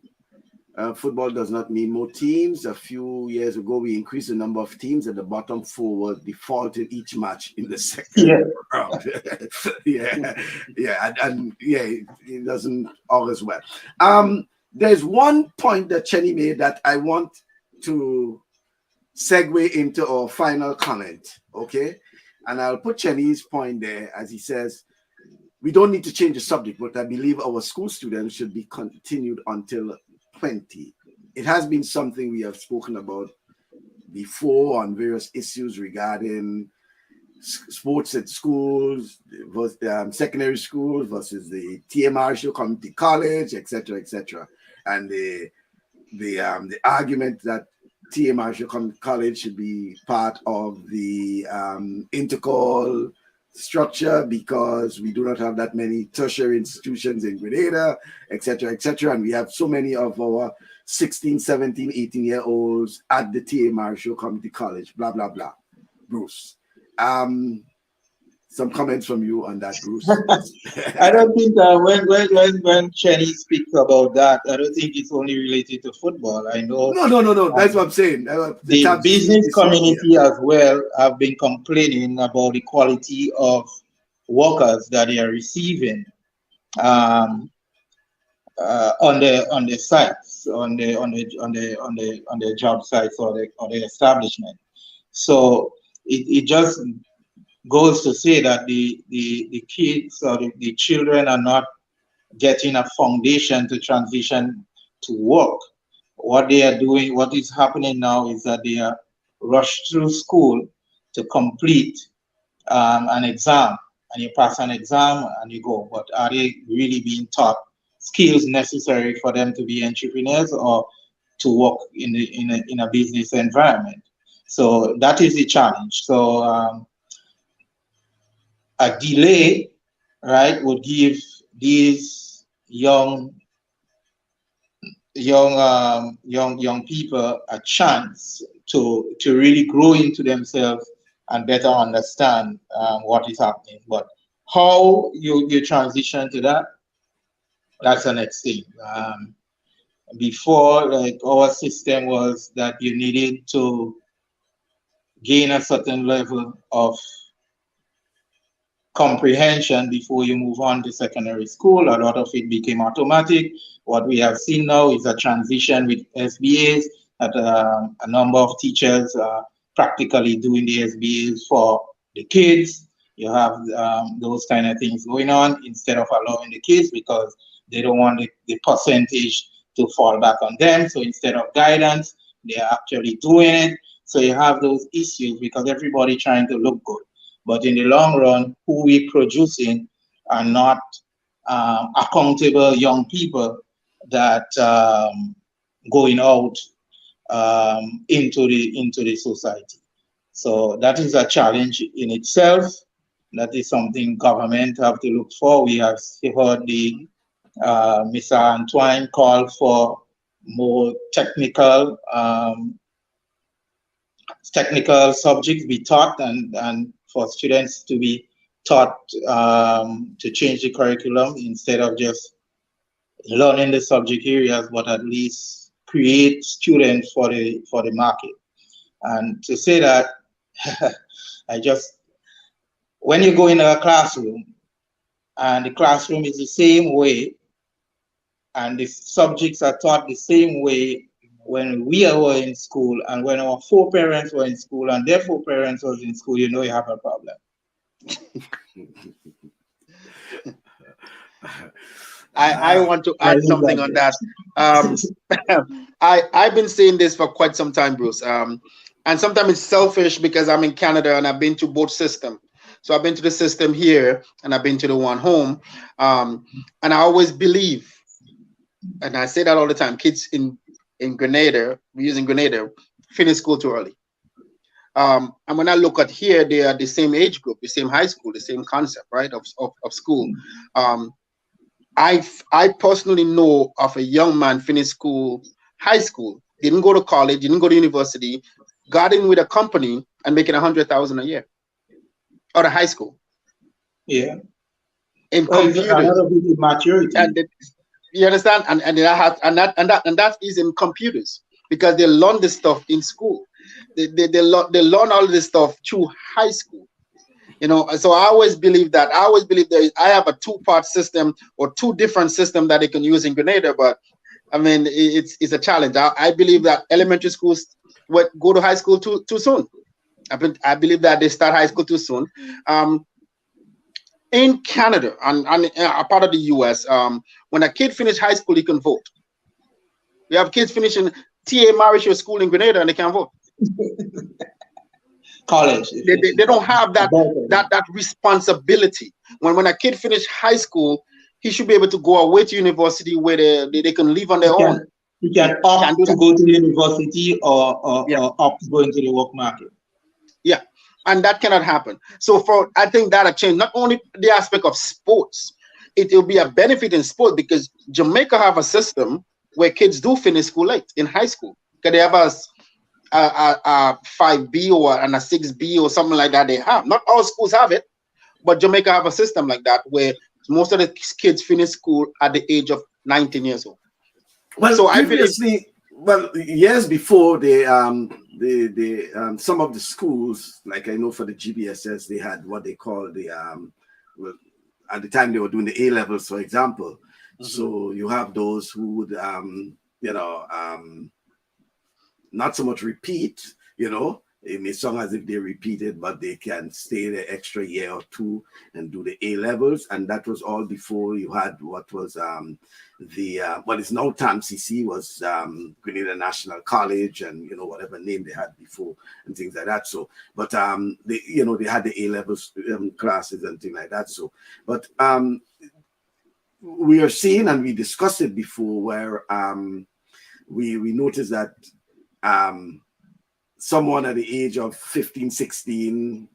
Football does not need more teams. A few years ago, we increased the number of teams, and the bottom 4 were defaulted each match in the second round. and it doesn't always well. There's one point that Chenny made that I want to segue into our final comment, okay? And I'll put Chenny's point there as he says, we don't need to change the subject, but I believe our school students should be continued until 20. It has been something we have spoken about before on various issues regarding sports at schools, secondary schools versus the TMR community college, etc., etc. And the argument that TMR college should be part of the intercall structure because we do not have that many tertiary institutions in Grenada, etc., etc. And we have so many of our 16, 17, 18-year-olds at the TMR Community College, blah, blah, blah. Bruce. Some comments from you on that, Bruce. I don't think when Chenny speaks about that, I don't think it's only related to football. I know. No. That's what I'm saying. The business community as well have been complaining about the quality of workers that they are receiving on the sites, on the job sites or the establishment. So it just goes to say that the kids or the children are not getting a foundation to transition to work. What they are doing, what is happening now is that they are rushed through school to complete an exam, and you pass an exam and you go. But are they really being taught skills necessary for them to be entrepreneurs or to work in a business environment? So that is the challenge. So a delay, right, would give these young people a chance to really grow into themselves and better understand what is happening. But how you transition to that, That's the next thing. Before, like, our system was that you needed to gain a certain level of comprehension before you move on to secondary school. A lot of it became automatic. What we have seen now is a transition with SBAs, that a number of teachers are practically doing the SBAs for the kids. You have those kind of things going on instead of allowing the kids, because they don't want the percentage to fall back on them. So instead of guidance, they're actually doing it. So you have those issues because everybody trying to look good. But in the long run, who we producing are not accountable young people that going out into the society. So that is a challenge in itself. That is something government have to look for. We have heard the Mr. Antoine call for more technical subjects be taught, and for students to be taught to change the curriculum instead of just learning the subject areas, but at least create students for the market. And to say that, when you go in a classroom and the classroom is the same way and the subjects are taught the same way when we were in school and when our foreparents were in school and their foreparents was in school, you know you have a problem. I want to add something on that. I've been saying this for quite some time, Bruce. And sometimes it's selfish because I'm in Canada and I've been to both systems. So I've been to the system here and I've been to the one home. And I always believe, and I say that all the time, kids in Grenada, we're using Grenada, finish school too early. And when I look at here, they are the same age group, the same high school, the same concept, right, of school. I personally know of a young man finished school, high school, didn't go to college, didn't go to university, got in with a company and making $100,000 a year out of high school. Yeah. In computers. Another bit of maturity. And you understand? And that is in computers because they learn this stuff in school. They learn all this stuff through high school. You know, so I always believe that. I have a two-part system or two different systems that they can use in Grenada, but I mean it's a challenge. I believe that elementary schools go to high school too soon. I believe that they start high school too soon. In Canada and a part of the US, when a kid finishes high school, he can vote. We have kids finishing TA Marisha school in Grenada and they can't vote. College. They don't have that responsibility. When a kid finishes high school, he should be able to go away to university where they can live on their own. He can opt to go to university or opt to go into the work market. Yeah, and that cannot happen. So I think that'll change not only the aspect of sports, it will be a benefit in sport because Jamaica have a system where kids do finish school late in high school. Because they have a 5B or a 6B or something like that. They have. Not all schools have it, but Jamaica have a system like that where most of the kids finish school at the age of 19 years old. Well, so years before some of the schools, like I know for the GBSS, they had what they call at the time they were doing the A levels, for example. Mm-hmm. So you have those who would, not so much repeat, it may sound as if they repeated, but they can stay the extra year or two and do the A levels. And that was all before you had what was what is now TAMCC was Grenada National College and, whatever name they had before and things like that. So, but they had the A levels classes and things like that. So, but we are seeing, and we discussed it before, where we noticed that someone at the age of 15, 16,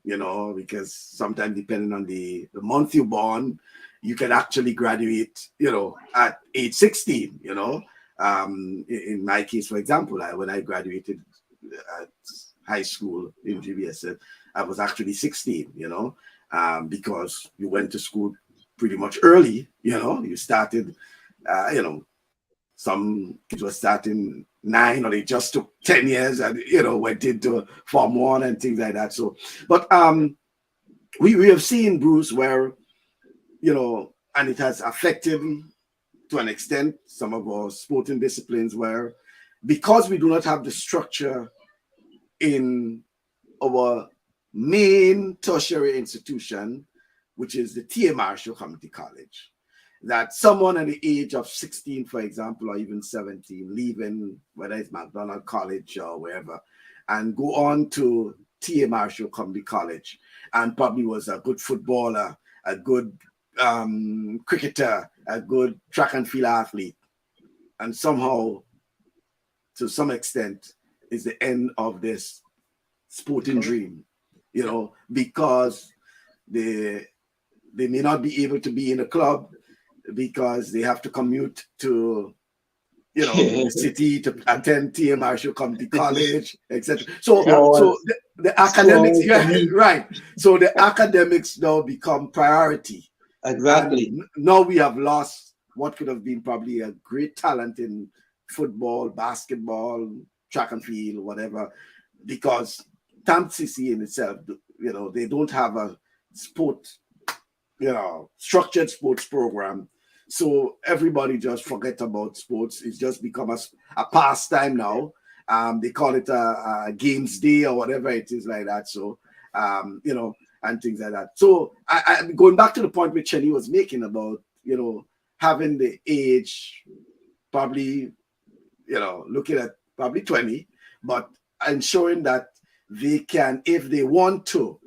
because sometimes depending on the month you're born, you can actually graduate, at age 16, in my case, for example, when I graduated at high school in GBS, I was actually 16, because you went to school pretty much early, you started some kids were starting 9, or they just took 10 years and went into Form 1 and things like that. So, but we have seen, Bruce, where and it has affected to an extent some of our sporting disciplines, where because we do not have the structure in our main tertiary institution, which is the T.A. Marshall Community College, that someone at the age of 16, for example, or even 17, leaving, whether it's McDonald College or wherever, and go on to T.A. Marshall Community College, and probably was a good footballer, a good cricketer, a good track and field athlete, and somehow, to some extent, is the end of this sporting dream, because they may not be able to be in a club because they have to commute to the city to attend T.A. Marshall Community College, etc. So the academics, right. So the academics now become priority. Exactly. And now we have lost what could have been probably a great talent in football, basketball, track and field, whatever, because TAMCC in itself, they don't have a structured sports program. So everybody just forget about sports. It's just become a pastime now. They call it a games day or whatever it is like that. So, and things like that. So I going back to the point which Chenny was making about, having the age, probably, looking at probably 20, but ensuring that they can, if they want to,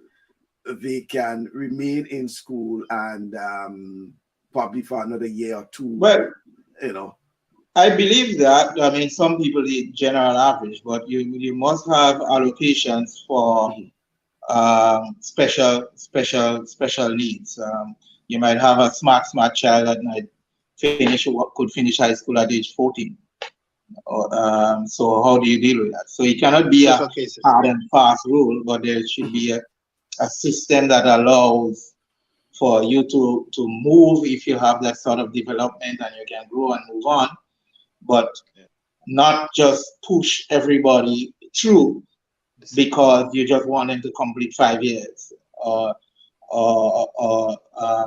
they can remain in school and probably for another year or two. Well, I believe that. I mean, some people the general average, but you must have allocations for special needs. You might have a smart child that might could finish high school at age 14. So how do you deal with that? So it cannot be a hard and fast rule, but there should be a system that allows for you to move if you have that sort of development and you can grow and move on, but not just push everybody through because you just want them to complete 5 years or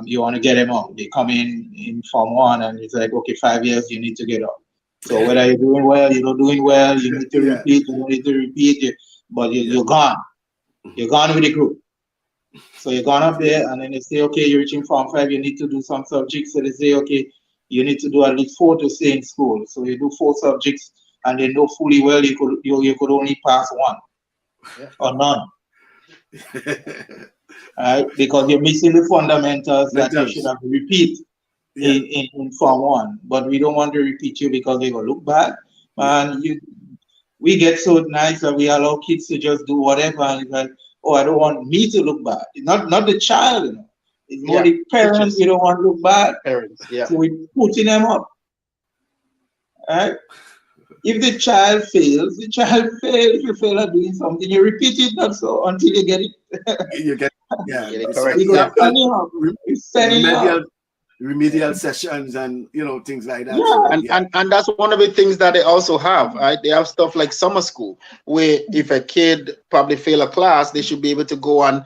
you want to get them out. They come in Form 1 and it's like, okay, 5 years, you need to get out. So whether you're doing well, you're not doing well, you need to repeat, you don't need to repeat, but you're gone. You're gone with the group. So you're gone up there and then they say, okay, you're reaching Form 5, you need to do some subjects. So they say, okay, you need to do at least 4 to stay in school. So you do 4 subjects and they know fully well you could only pass 1 or none. Right? Because you're missing the fundamentals that you should have to repeat in Form 1. But we don't want to repeat you because they're going to look bad. And we get so nice that we allow kids to just do whatever. And it's like, oh, I don't want me to look bad. Not the child, It's more the parents we don't want to look bad. Parents, So we're putting them up. Right? If the child fails, the child fails. If you fail at doing something, you repeat it until you get it. You get remedial sessions and things like that. And that's one of the things that they also have, right? They have stuff like summer school, where if a kid probably fail a class, they should be able to go and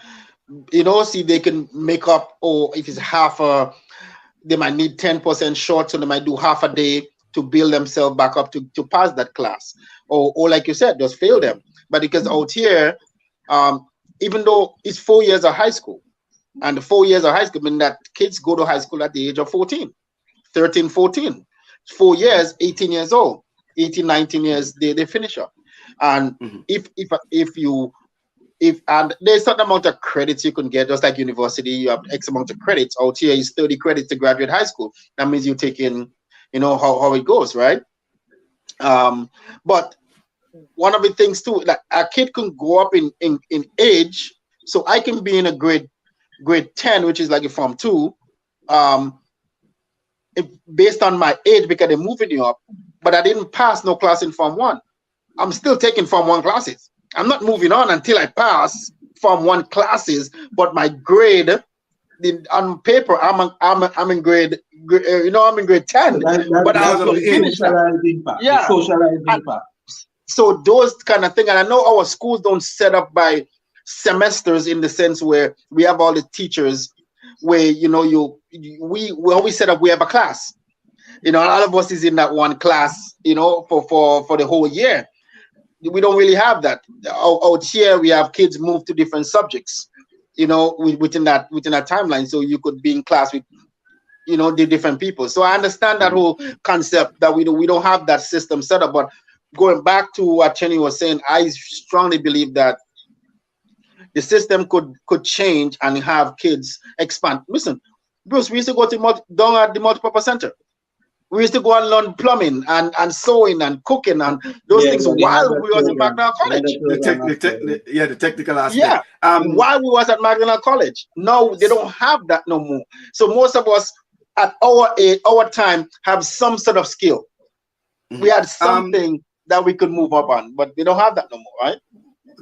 see if they can make up, or if it's they might need 10% short, so they might do half a day to build themselves back up to pass that class, or like you said, just fail them. But because out here, even though it's 4 years of high school, and the 4 years of high school mean that kids go to high school at the age of 14, 13, 14. 4 years, 18 years old, 18, 19 years, they finish up. And if there's a certain amount of credits you can get, just like university, you have X amount of credits. Out here is 30 credits to graduate high school. That means you're taking, how it goes, right? But one of the things too, that a kid can go up in age, so I can be in a grade 10, which is like a Form 2, based on my age, because they're moving you up, but I didn't pass no class in Form 1. I'm still taking Form 1 classes. I'm not moving on until I pass Form 1 classes, but my grade on paper, I'm in grade, I'm in grade 10, but I have to finish that. The socialized impact. So those kind of things, and I know our schools don't set up by semesters in the sense where we have all the teachers, where we always set up, we have a class, all of us is in that one class, for the whole year. We don't really have that. Out here, we have kids move to different subjects, within that timeline. So you could be in class with, the different people. So I understand that whole concept that we don't have that system set up. But going back to what Chenny was saying, I strongly believe that the system could change and have kids expand. Listen, Bruce, we used to go down at the multipurpose center. We used to go and learn plumbing and sewing and cooking and those things while we was in McDonald College. The technical aspect. Yeah, while we was at McDonald College. No, they don't have that no more. So most of us at our age, our time, have some sort of skill. We had something that we could move up on, but they don't have that no more, right?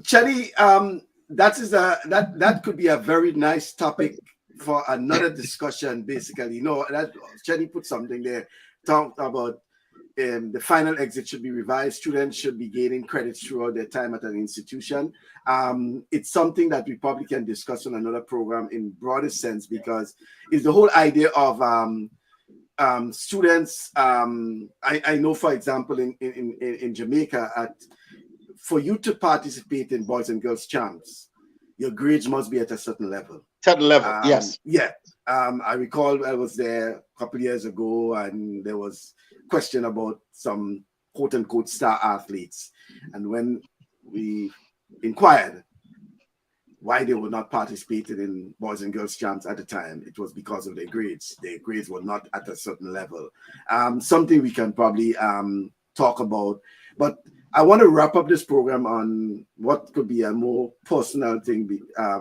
Chelly, that could be a very nice topic for another discussion. Basically, that Chelly put something there. Talked about the final exit should be revised. Students should be gaining credits throughout their time at an institution. It's something that we probably can discuss on another program in broader sense, because it's the whole idea of students. I know, for example, in Jamaica, for you to participate in Boys and Girls Champs, your grades must be at a certain level. Yes. Yeah. I recall I was there a couple of years ago, and there was question about some quote-unquote star athletes. And when we inquired why they were not participating in Boys and Girls Champs at the time, it was because of their grades. Their grades were not at a certain level. Something we can probably talk about. But I want to wrap up this program on what could be a more personal thing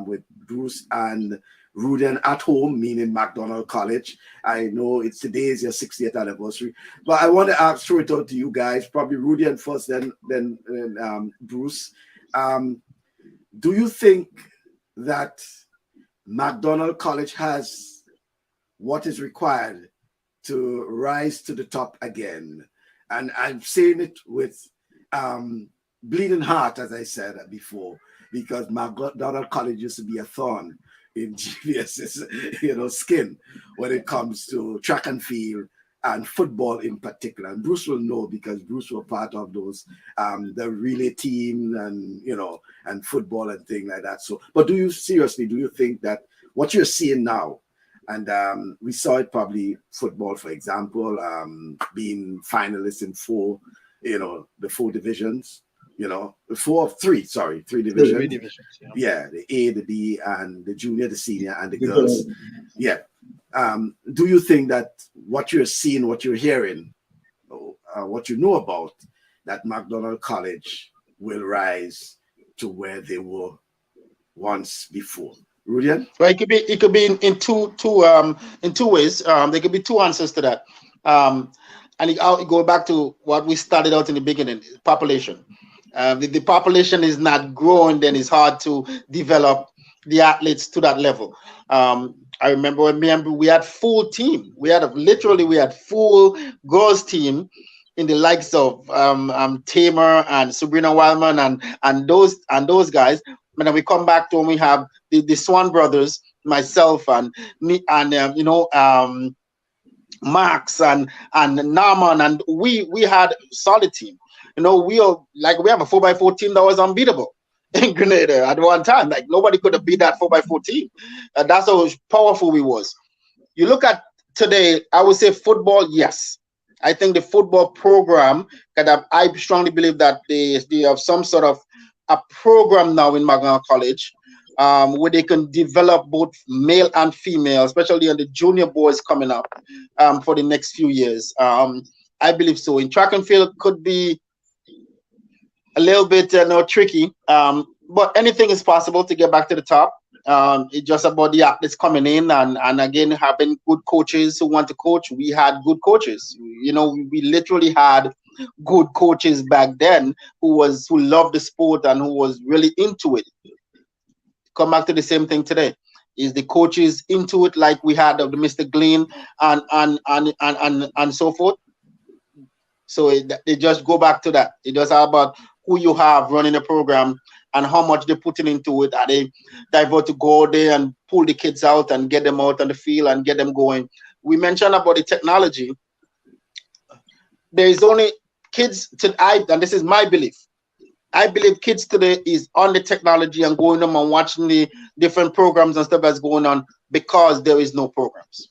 with Bruce and Rudian at home, meaning McDonald College. I know today is your 60th anniversary, but I want to throw it out to you guys, probably Rudian first, then Bruce. Do you think that McDonald College has what is required to rise to the top again? And I'm saying it with bleeding heart, as I said before, because McDonald College used to be a thorn in GVS's skin when it comes to track and field and football in particular. And Bruce will know, because Bruce was part of those the relay team and football and things like that. So, but do you think that what you're seeing now, and we saw it probably football, for example, being finalists in the 4 divisions, three divisions. Three divisions, yeah, the A, the B, and the junior, the senior, and the girls. Yeah. Do you think that what you're seeing, what you're hearing, what you know about, that McDonald College will rise to where they were once before? Rudian? Well, it could be in two ways. There could be two answers to that. And I'll go back to what we started out in the beginning: population. If the population is not growing, then it's hard to develop the athletes to that level. I remember when we had full team. We had full girls team in the likes of Tamer and Sabrina Wildman and those guys. And then we come back to when we have the Swan brothers, myself and me, and Max and Naaman, and we had a solid team. We have a 4x4 team that was unbeatable in Grenada at one time. Like, nobody could have beat that 4x4 team. That's how powerful we was. You look at today, I would say football, yes. I think the football program, I strongly believe that they have some sort of a program now in McDonald College where they can develop both male and female, especially on the junior boys coming up for the next few years. I believe so. In track and field, could be a little bit tricky, but anything is possible to get back to the top. It's just about the athletes coming in and again having good coaches who want to coach. We had good coaches. We literally had good coaches back then who loved the sport and who was really into it. Come back to the same thing today. Is the coaches into it like we had of the Mr. Glean and so forth? So it just go back to that. It just all about who you have running the program and how much they're putting into it. Are they divert to go there and pull the kids out and get them out on the field and get them going? We mentioned about the technology. There is only kids and this is my belief. I believe kids today is on the technology and going on and watching the different programs and stuff that's going on because there is no programs.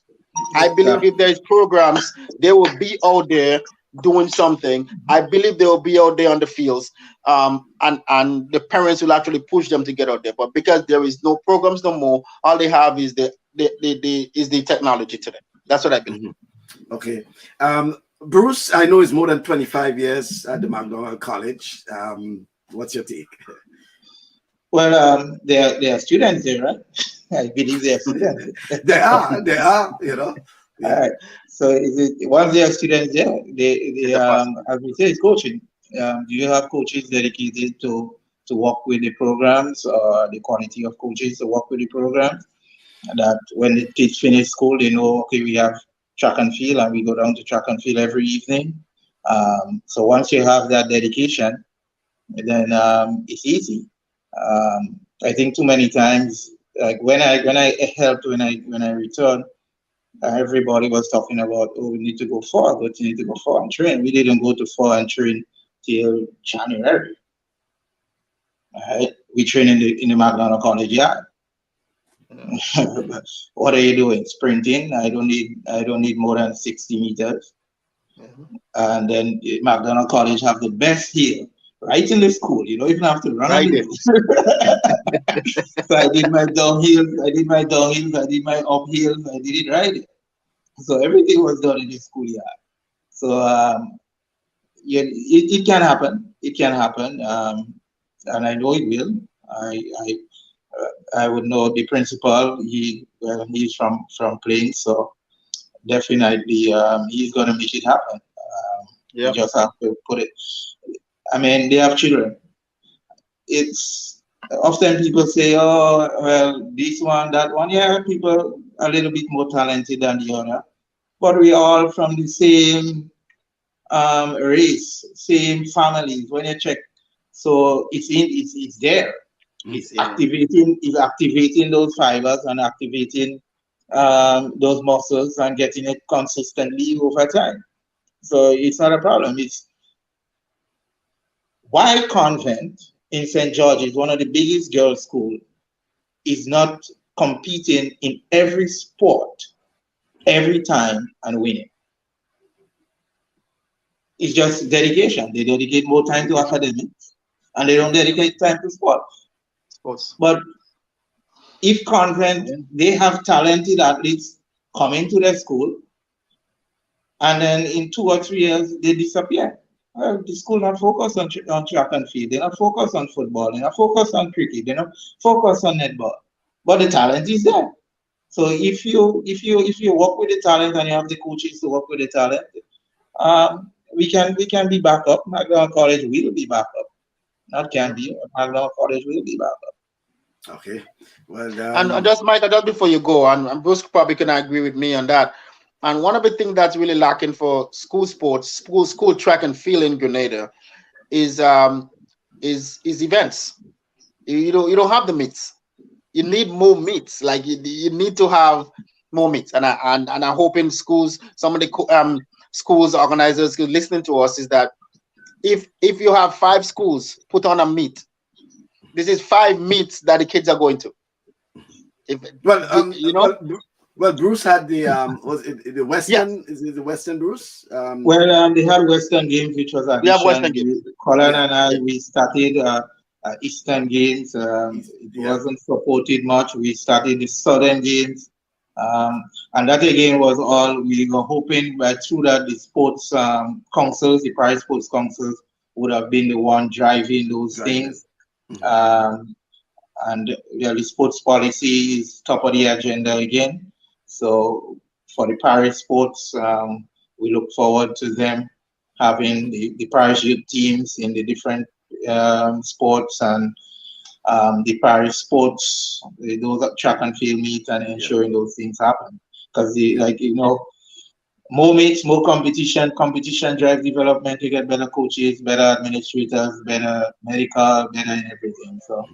I believe if there is programs, they will be out there doing something. I believe they will be out there on the fields, and the parents will actually push them to get out there. But because there is no programs no more, all they have is the technology today. That's what I believe. Mm-hmm. Okay. Bruce, I know it's more than 25 years at the McDonald College. What's your take? Well, there are students there, right? I believe there are students. They are, you know. Yeah. All right. So once there are students there, they as we say, it's coaching. Do you have coaches dedicated to work with the programs, or the quality of coaches to work with the programs? That when the kids finish school, they know, okay, we have track and field, and we go down to track and field every evening. So once you have that dedication, then it's easy. I think too many times, like when I returned, everybody was talking about, oh, we need to go forward, but you need to go forward and train. We didn't go to forward and train till January. Right? We train in the McDonald College yard. What are you doing? Sprinting? I don't need more than 60 meters. And then McDonald College have the best hill right in the school. You don't even have to run on it. So I did my downhills, I did my uphills, I did it right. So everything was done in the schoolyard. So it can happen. It can happen, and I know it will. I would know the principal. He's from Plains, so definitely he's going to make it happen. You just have to put it. I mean, they have children. It's often people say, oh, well, this one, that one. Yeah, people a little bit more talented than the other, but we all from the same race, same families. When you check, so it's there. It's activating those fibers and activating those muscles and getting it consistently over time. So it's not a problem. It's why Convent in St. George's, one of the biggest girls' schools, is not competing in every sport every time and winning. It's just dedication. They dedicate more time to academics and they don't dedicate time to sports. But if Convent, they have talented athletes coming to their school and then in 2 or 3 years they disappear. Well, the school not focused on track and field. They're not focused on football. They're not focused on cricket. They're not focused on netball. But the talent is there. So if you work with the talent and you have the coaches to work with the talent, we can be back up. McDonald College will be back up. Not can be. McDonald College will be back up. Okay. Well, and just Michael, just before you go, and Bruce probably can agree with me on that. And one of the things that's really lacking for school sports, school track and field in Grenada, is events. You don't have the meets. You need more meets. Like you need to have more meets. And I'm hoping schools, some of the schools organizers listening to us, is that if you have 5 schools put on a meet, this is 5 meets that the kids are going to. Well, Bruce had the was it the Western? Yes. Is it the Western, Bruce? They had Western games, which was we have Western games. Colin and I, we started Eastern games. It wasn't supported much. We started the Southern games, and that again was all we were hoping. But through that, the sports councils, the private sports councils, would have been the one driving those things. Mm-hmm. And the sports policy is top of the agenda again. So for the parish sports, we look forward to them having the parish youth teams in the different sports, and the parish sports, those track and field meet, and ensuring those things happen. Because more meets, more competition. Competition drives development. You get better coaches, better administrators, better medical, better in everything. So,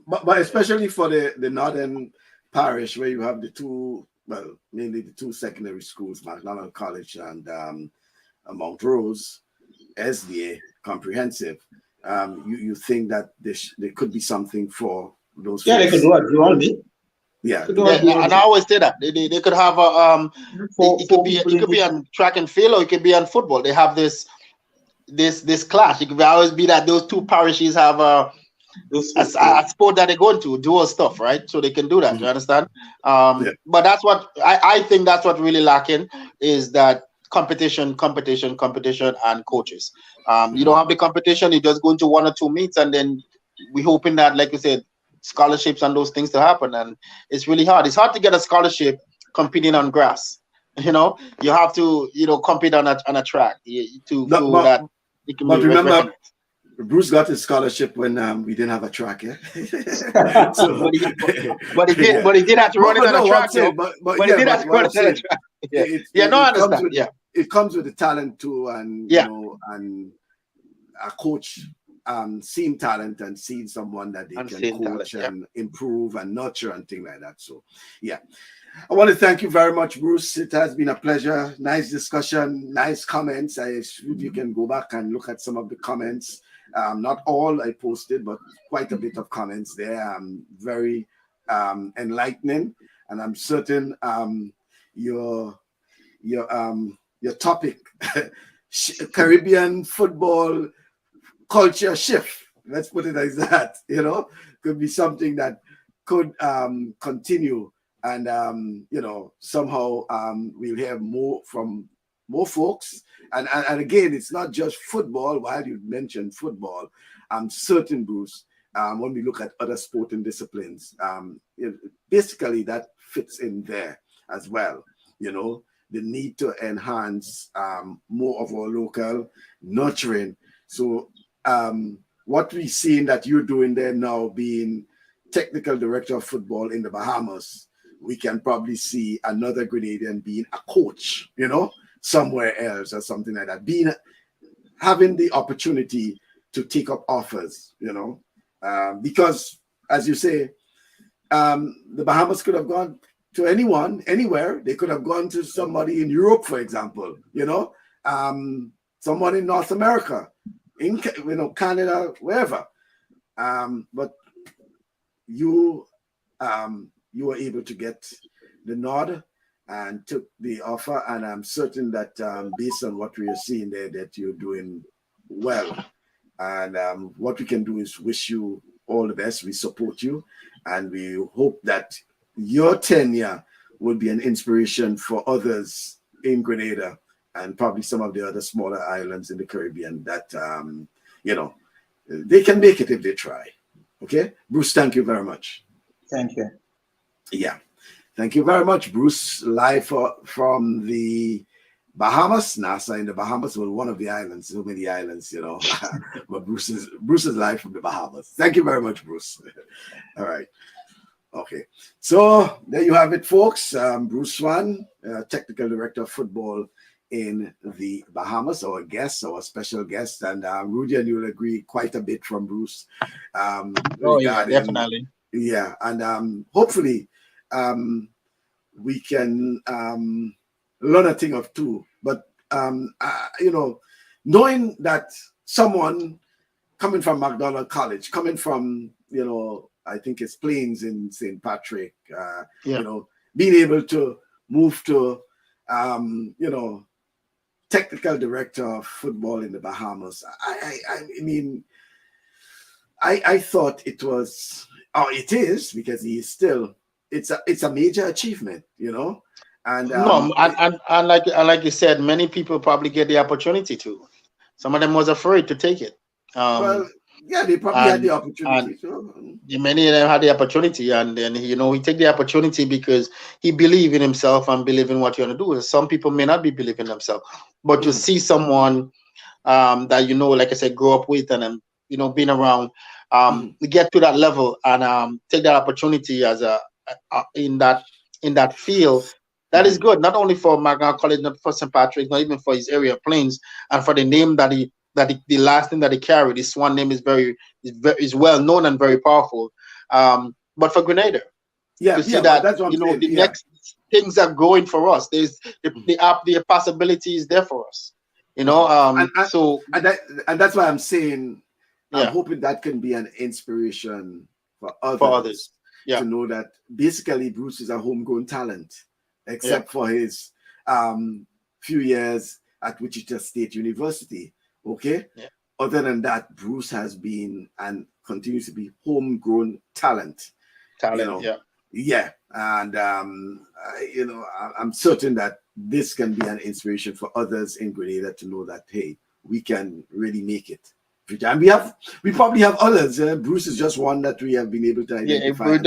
but especially for the northern parish where you have the two, well, mainly the two secondary schools, McDonald College and Mount Rose, SDA comprehensive. You think that there could be something for those? Yeah, folks? they could do a dual meet. Yeah, and I always say that they could have a it could be on track and field, or it could be on football. They have this clash. It could always be that those two parishes have a sport that they go into, dual stuff, right? So they can do that. You understand? But that's what I think that's what really lacking is that competition, and coaches. You don't have the competition. You just go into one or two meets, and then we hoping that, like you said, scholarships and those things to happen. And it's really hard. It's hard to get a scholarship competing on grass. You have to compete on a track that. But remember, Bruce got his scholarship when we didn't have a track, yeah. So, but he did have to run it on a track, but he did have to run it on a track. I understand. It comes with the talent too, and and a coach seeing talent and seeing someone that they can coach and improve and nurture and things like that. So, I want to thank you very much, Bruce. It has been a pleasure. Nice discussion, nice comments. You can go back and look at some of the comments. Not all I posted, but quite a bit of comments there. Very enlightening, and I'm certain your topic, Caribbean football culture shift. Let's put it like that. Could be something that could continue, and somehow we'll hear more from more folks. And again, it's not just football. While you mentioned football, I'm certain, Bruce, when we look at other sporting disciplines, basically that fits in there as well. The need to enhance more of our local nurturing. So what we're seeing that you're doing there now, being technical director of football in the Bahamas, we can probably see another Grenadian being a coach, somewhere else or something like that. Having the opportunity to take up offers, because as you say, the Bahamas could have gone to anyone, anywhere. They could have gone to somebody in Europe, for example, someone in North America, in Canada, wherever. But you were able to get the nod and took the offer, and I'm certain that based on what we are seeing there, that you're doing well. And what we can do is wish you all the best. We support you, and we hope that your tenure will be an inspiration for others in Grenada and probably some of the other smaller islands in the Caribbean that, they can make it if they try. Okay? Bruce, thank you very much. Thank you. Yeah. Thank you very much, Bruce. Live from the Bahamas, NASA in the Bahamas, well, one of the islands, so many islands, but Bruce is live from the Bahamas. Thank you very much, Bruce. All right. Okay. So there you have it, folks. Bruce Swan, Technical Director of Football in the Bahamas, our special guest. And Rudy, and you'll agree quite a bit from Bruce. Definitely. Yeah. And hopefully we can learn a thing or two. But, knowing that someone coming from McDonald College, coming from, I think it's Plains in St. Patrick, being able to move to, technical director of football in the Bahamas. I thought it was, it is, because he is still, it's a major achievement, And and like you said, many people probably get the opportunity to. Some of them was afraid to take it. They probably had the opportunity. Many of them had the opportunity, and then he take the opportunity because he believe in himself and believe in what you want to do. Some people may not be believing themselves, but to see someone that like I said, grow up with and being around get to that level and take that opportunity as in that field. That is good, not only for Magna College, not for St. Patrick, not even for his area of Plains, and for the name that the last name that he carried. This Swan name is is well known and very powerful. But for Grenada, to see that that's what I'm saying. the next things are going for us. There's the possibility is there for us. And that's why I'm saying I'm hoping that can be an inspiration for others. To know that basically Bruce is a homegrown talent, except for his few years at Wichita State University. Okay. Yeah. Other than that, Bruce has been and continues to be homegrown talent. Yeah. And I'm certain that this can be an inspiration for others in Grenada to know that, hey, we can really make it. And we probably have others. Bruce is just one that we have been able to identify.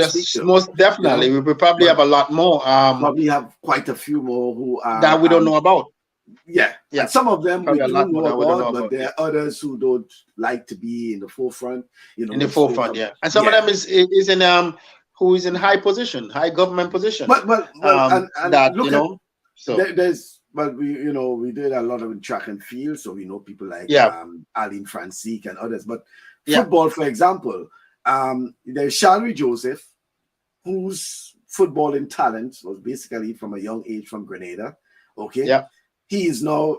Most definitely, we will probably have a lot more. Probably have quite a few more who are that we don't know about. Yeah. And some of them probably we do know about, but there are others who don't like to be in the forefront. In the forefront, and some of them is in who is in high government position. There's. Well, we did a lot of track and field, so we know people like Aline Francique and others. But football, for example, there's Shalry Joseph, whose footballing talent was basically from a young age from Grenada. Okay. Yeah. He is now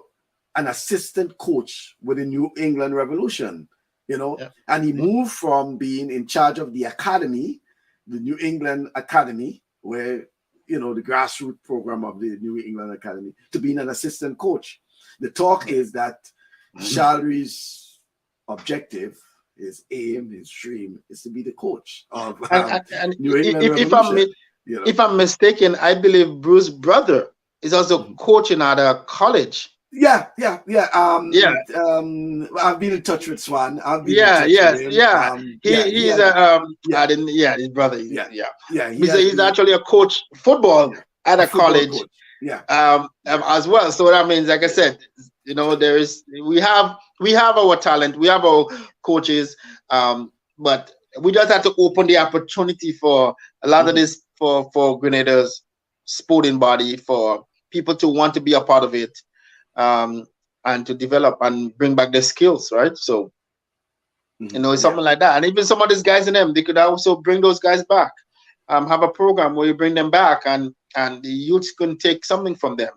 an assistant coach with the New England Revolution, and he moved from being in charge of the academy, the New England Academy, where the grassroots program of the New England Academy, to being an assistant coach. The talk is that Shalry's objective, his aim, his dream is to be the coach of New England Revolution. If I'm mistaken, I believe Bruce's brother is also coaching at a college. Yeah. I've been in touch with Swan. His brother. He's actually a coach football at a college. Coach. As well. So that means, like I said, we have our talent, we have our coaches, but we just have to open the opportunity for a lot of this for Grenada's sporting body, for people to want to be a part of it. And to develop and bring back their skills, right? So, something like that. And even some of these guys in them, they could also bring those guys back. Have a program where you bring them back and the youths can take something from them,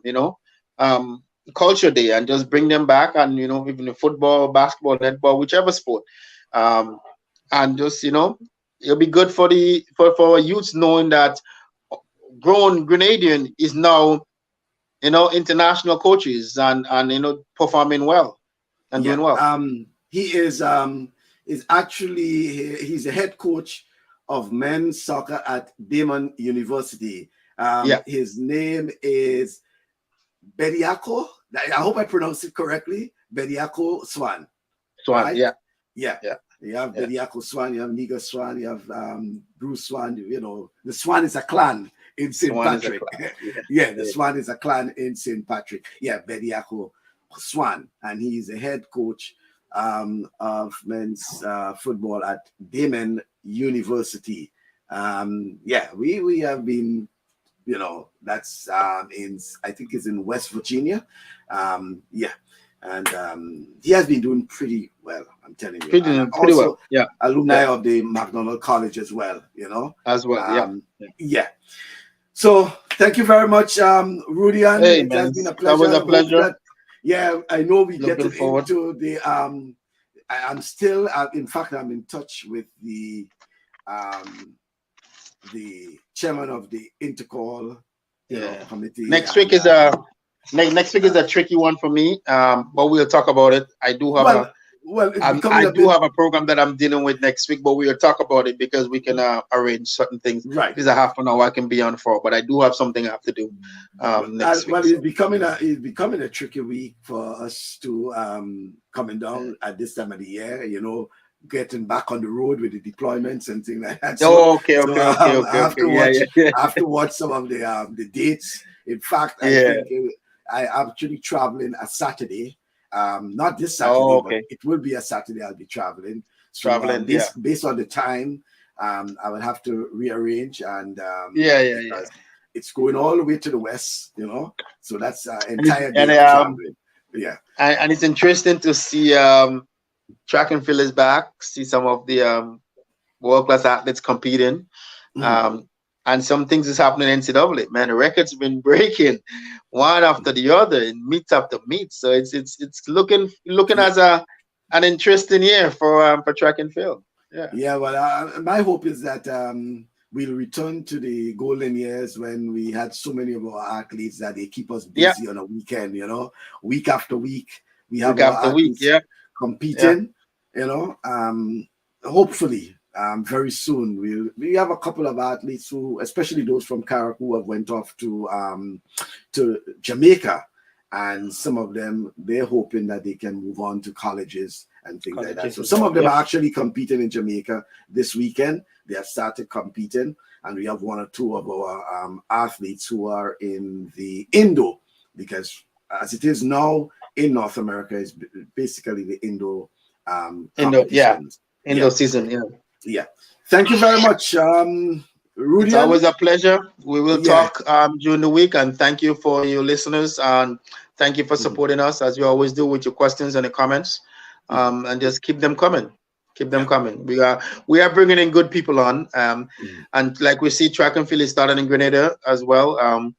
culture day, and just bring them back and, even in football, basketball, netball, whichever sport. And just, it'll be good for our youths knowing that grown Grenadian is now international coaches and performing well and doing well. He is actually he's a head coach of men's soccer at Damon University. His name is Bediako. I hope I pronounced it correctly. Bediako Swan. Swan, right? Yeah. You have Bediako Swan, you have Niga Swan, you have Bruce Swan. The Swan is a clan in St. Patrick. The Swan is a clan in St. Patrick. Bediako Swan, and he's the head coach of men's football at Damon University. We have been, that's I think it's in West Virginia. And he has been doing pretty well, I'm telling you. Pretty well. Alumni of the McDonald College as well, As well, So thank you very much, Rudy. Hey, it has been a That pleasure. was a pleasure. I know we get forward into the I'm still in fact I'm in touch with the chairman of the Intercall committee. Next week is a tricky one for me, but we'll talk about it. I do have I do have a program that I'm dealing with next week, but we'll talk about it because we can arrange certain things. Right. It's a half an hour I can be on for, but I do have something I have to do next week. It's becoming a tricky week for us to coming down at this time of the year, getting back on the road with the deployments and things like that. I have to watch some of the dates. In fact, I think I'm actually traveling a Saturday, Not this Saturday, but it will be a Saturday. I'll be traveling. So based on the time, I will have to rearrange and because it's going all the way to the west, so that's entire day of traveling. Yeah, and it's interesting to see track and field is back. See some of the world-class athletes competing. And some things is happening in NCAA. Man, the records been breaking one after the other in meet after meet. So it's looking as an interesting year for track and field. Yeah. Well, my hope is that we'll return to the golden years when we had so many of our athletes that they keep us busy on a weekend. Week after week we have our athletes competing. Hopefully. Very soon we have a couple of athletes who, especially those from Carrick, who have went off to Jamaica, and some of them they're hoping that they can move on to colleges and things like that. So some of them are actually competing in Jamaica this weekend. They have started competing, and we have one or two of our athletes who are in the Indo, because as it is now in North America, is basically the Indo season. Yeah. Thank you very much, Rudy. It's always a pleasure. We will talk during the week, and thank you for your listeners, and thank you for supporting us as you always do with your questions and the comments. And just keep them coming. Keep them coming. We are bringing in good people on, and like we see, track and field is starting in Grenada as well.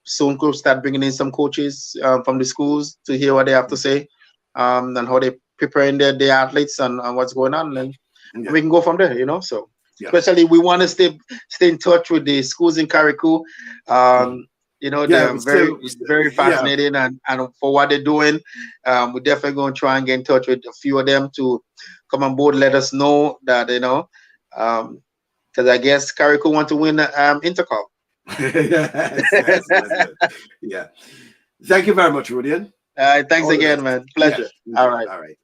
Soon we'll start bringing in some coaches from the schools to hear what they have to say, and how they preparing their athletes and what's going on, and we can go from there, So especially we want to stay in touch with the schools in Carriacou. They're very fascinating, and for what they're doing, we're definitely going to try and get in touch with a few of them to come on board, let us know that because I guess Carriacou want to win Intercol. Yeah. Thank you very much, Rudian. Thanks again, man. Pleasure. All right.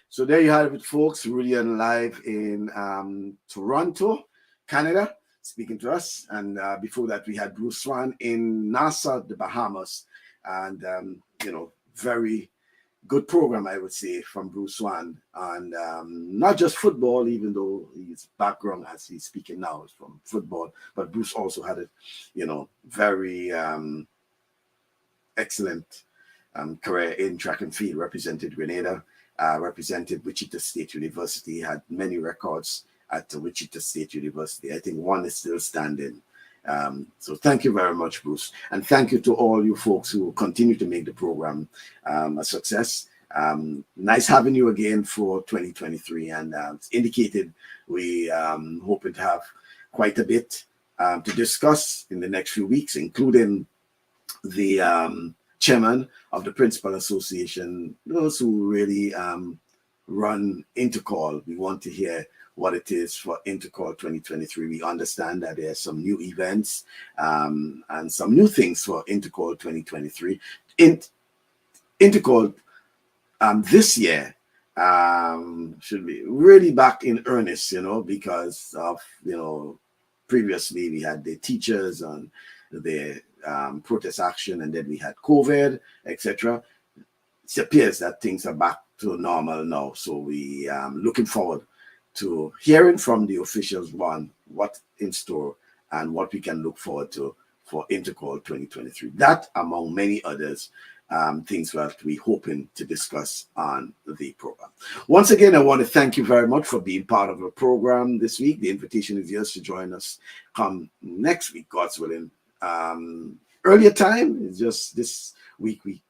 So there you have it, folks. Rudian live in Toronto, Canada, speaking to us. And before that, we had Bruce Swan in Nassau, the Bahamas. And, very good program, I would say, from Bruce Swan. And not just football, even though his background as he's speaking now is from football. But Bruce also had a, very excellent career in track and field, represented Grenada. Represented Wichita State University, had many records at Wichita State University. I think one is still standing. So thank you very much, Bruce. And thank you to all you folks who continue to make the program a success. Nice having you again for 2023. And it's indicated we hoping to have quite a bit to discuss in the next few weeks, including the chairman of the Principal Association, those who really run Intercall. We want to hear what it is for Intercall 2023. We understand that there are some new events and some new things for Intercall 2023. Intercall this year should be really back in earnest, because of, previously we had the teachers and the protest action, and then we had COVID, etc. It appears that things are back to normal now. So we looking forward to hearing from the officials on what's in store and what we can look forward to for Intercall 2023. That, among many others, things that we're hoping to discuss on the program. Once again, I want to thank you very much for being part of the program this week. The invitation is yours to join us come next week, God's willing. Earlier time is just this week we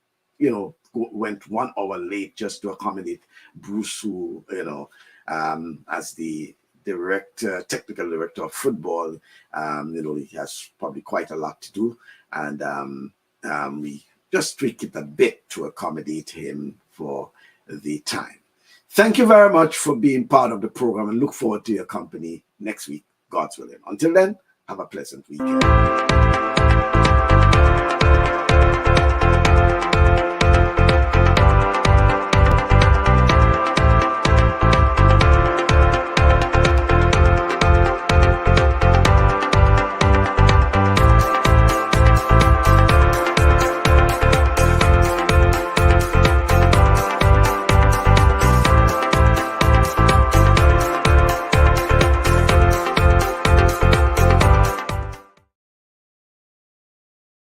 went 1 hour late just to accommodate Bruce, who as the technical director of football, he has probably quite a lot to do, and we just tweak it a bit to accommodate him for the time. Thank you very much for being part of the program, and look forward to your company next week, God's willing. Until then, have a pleasant weekend.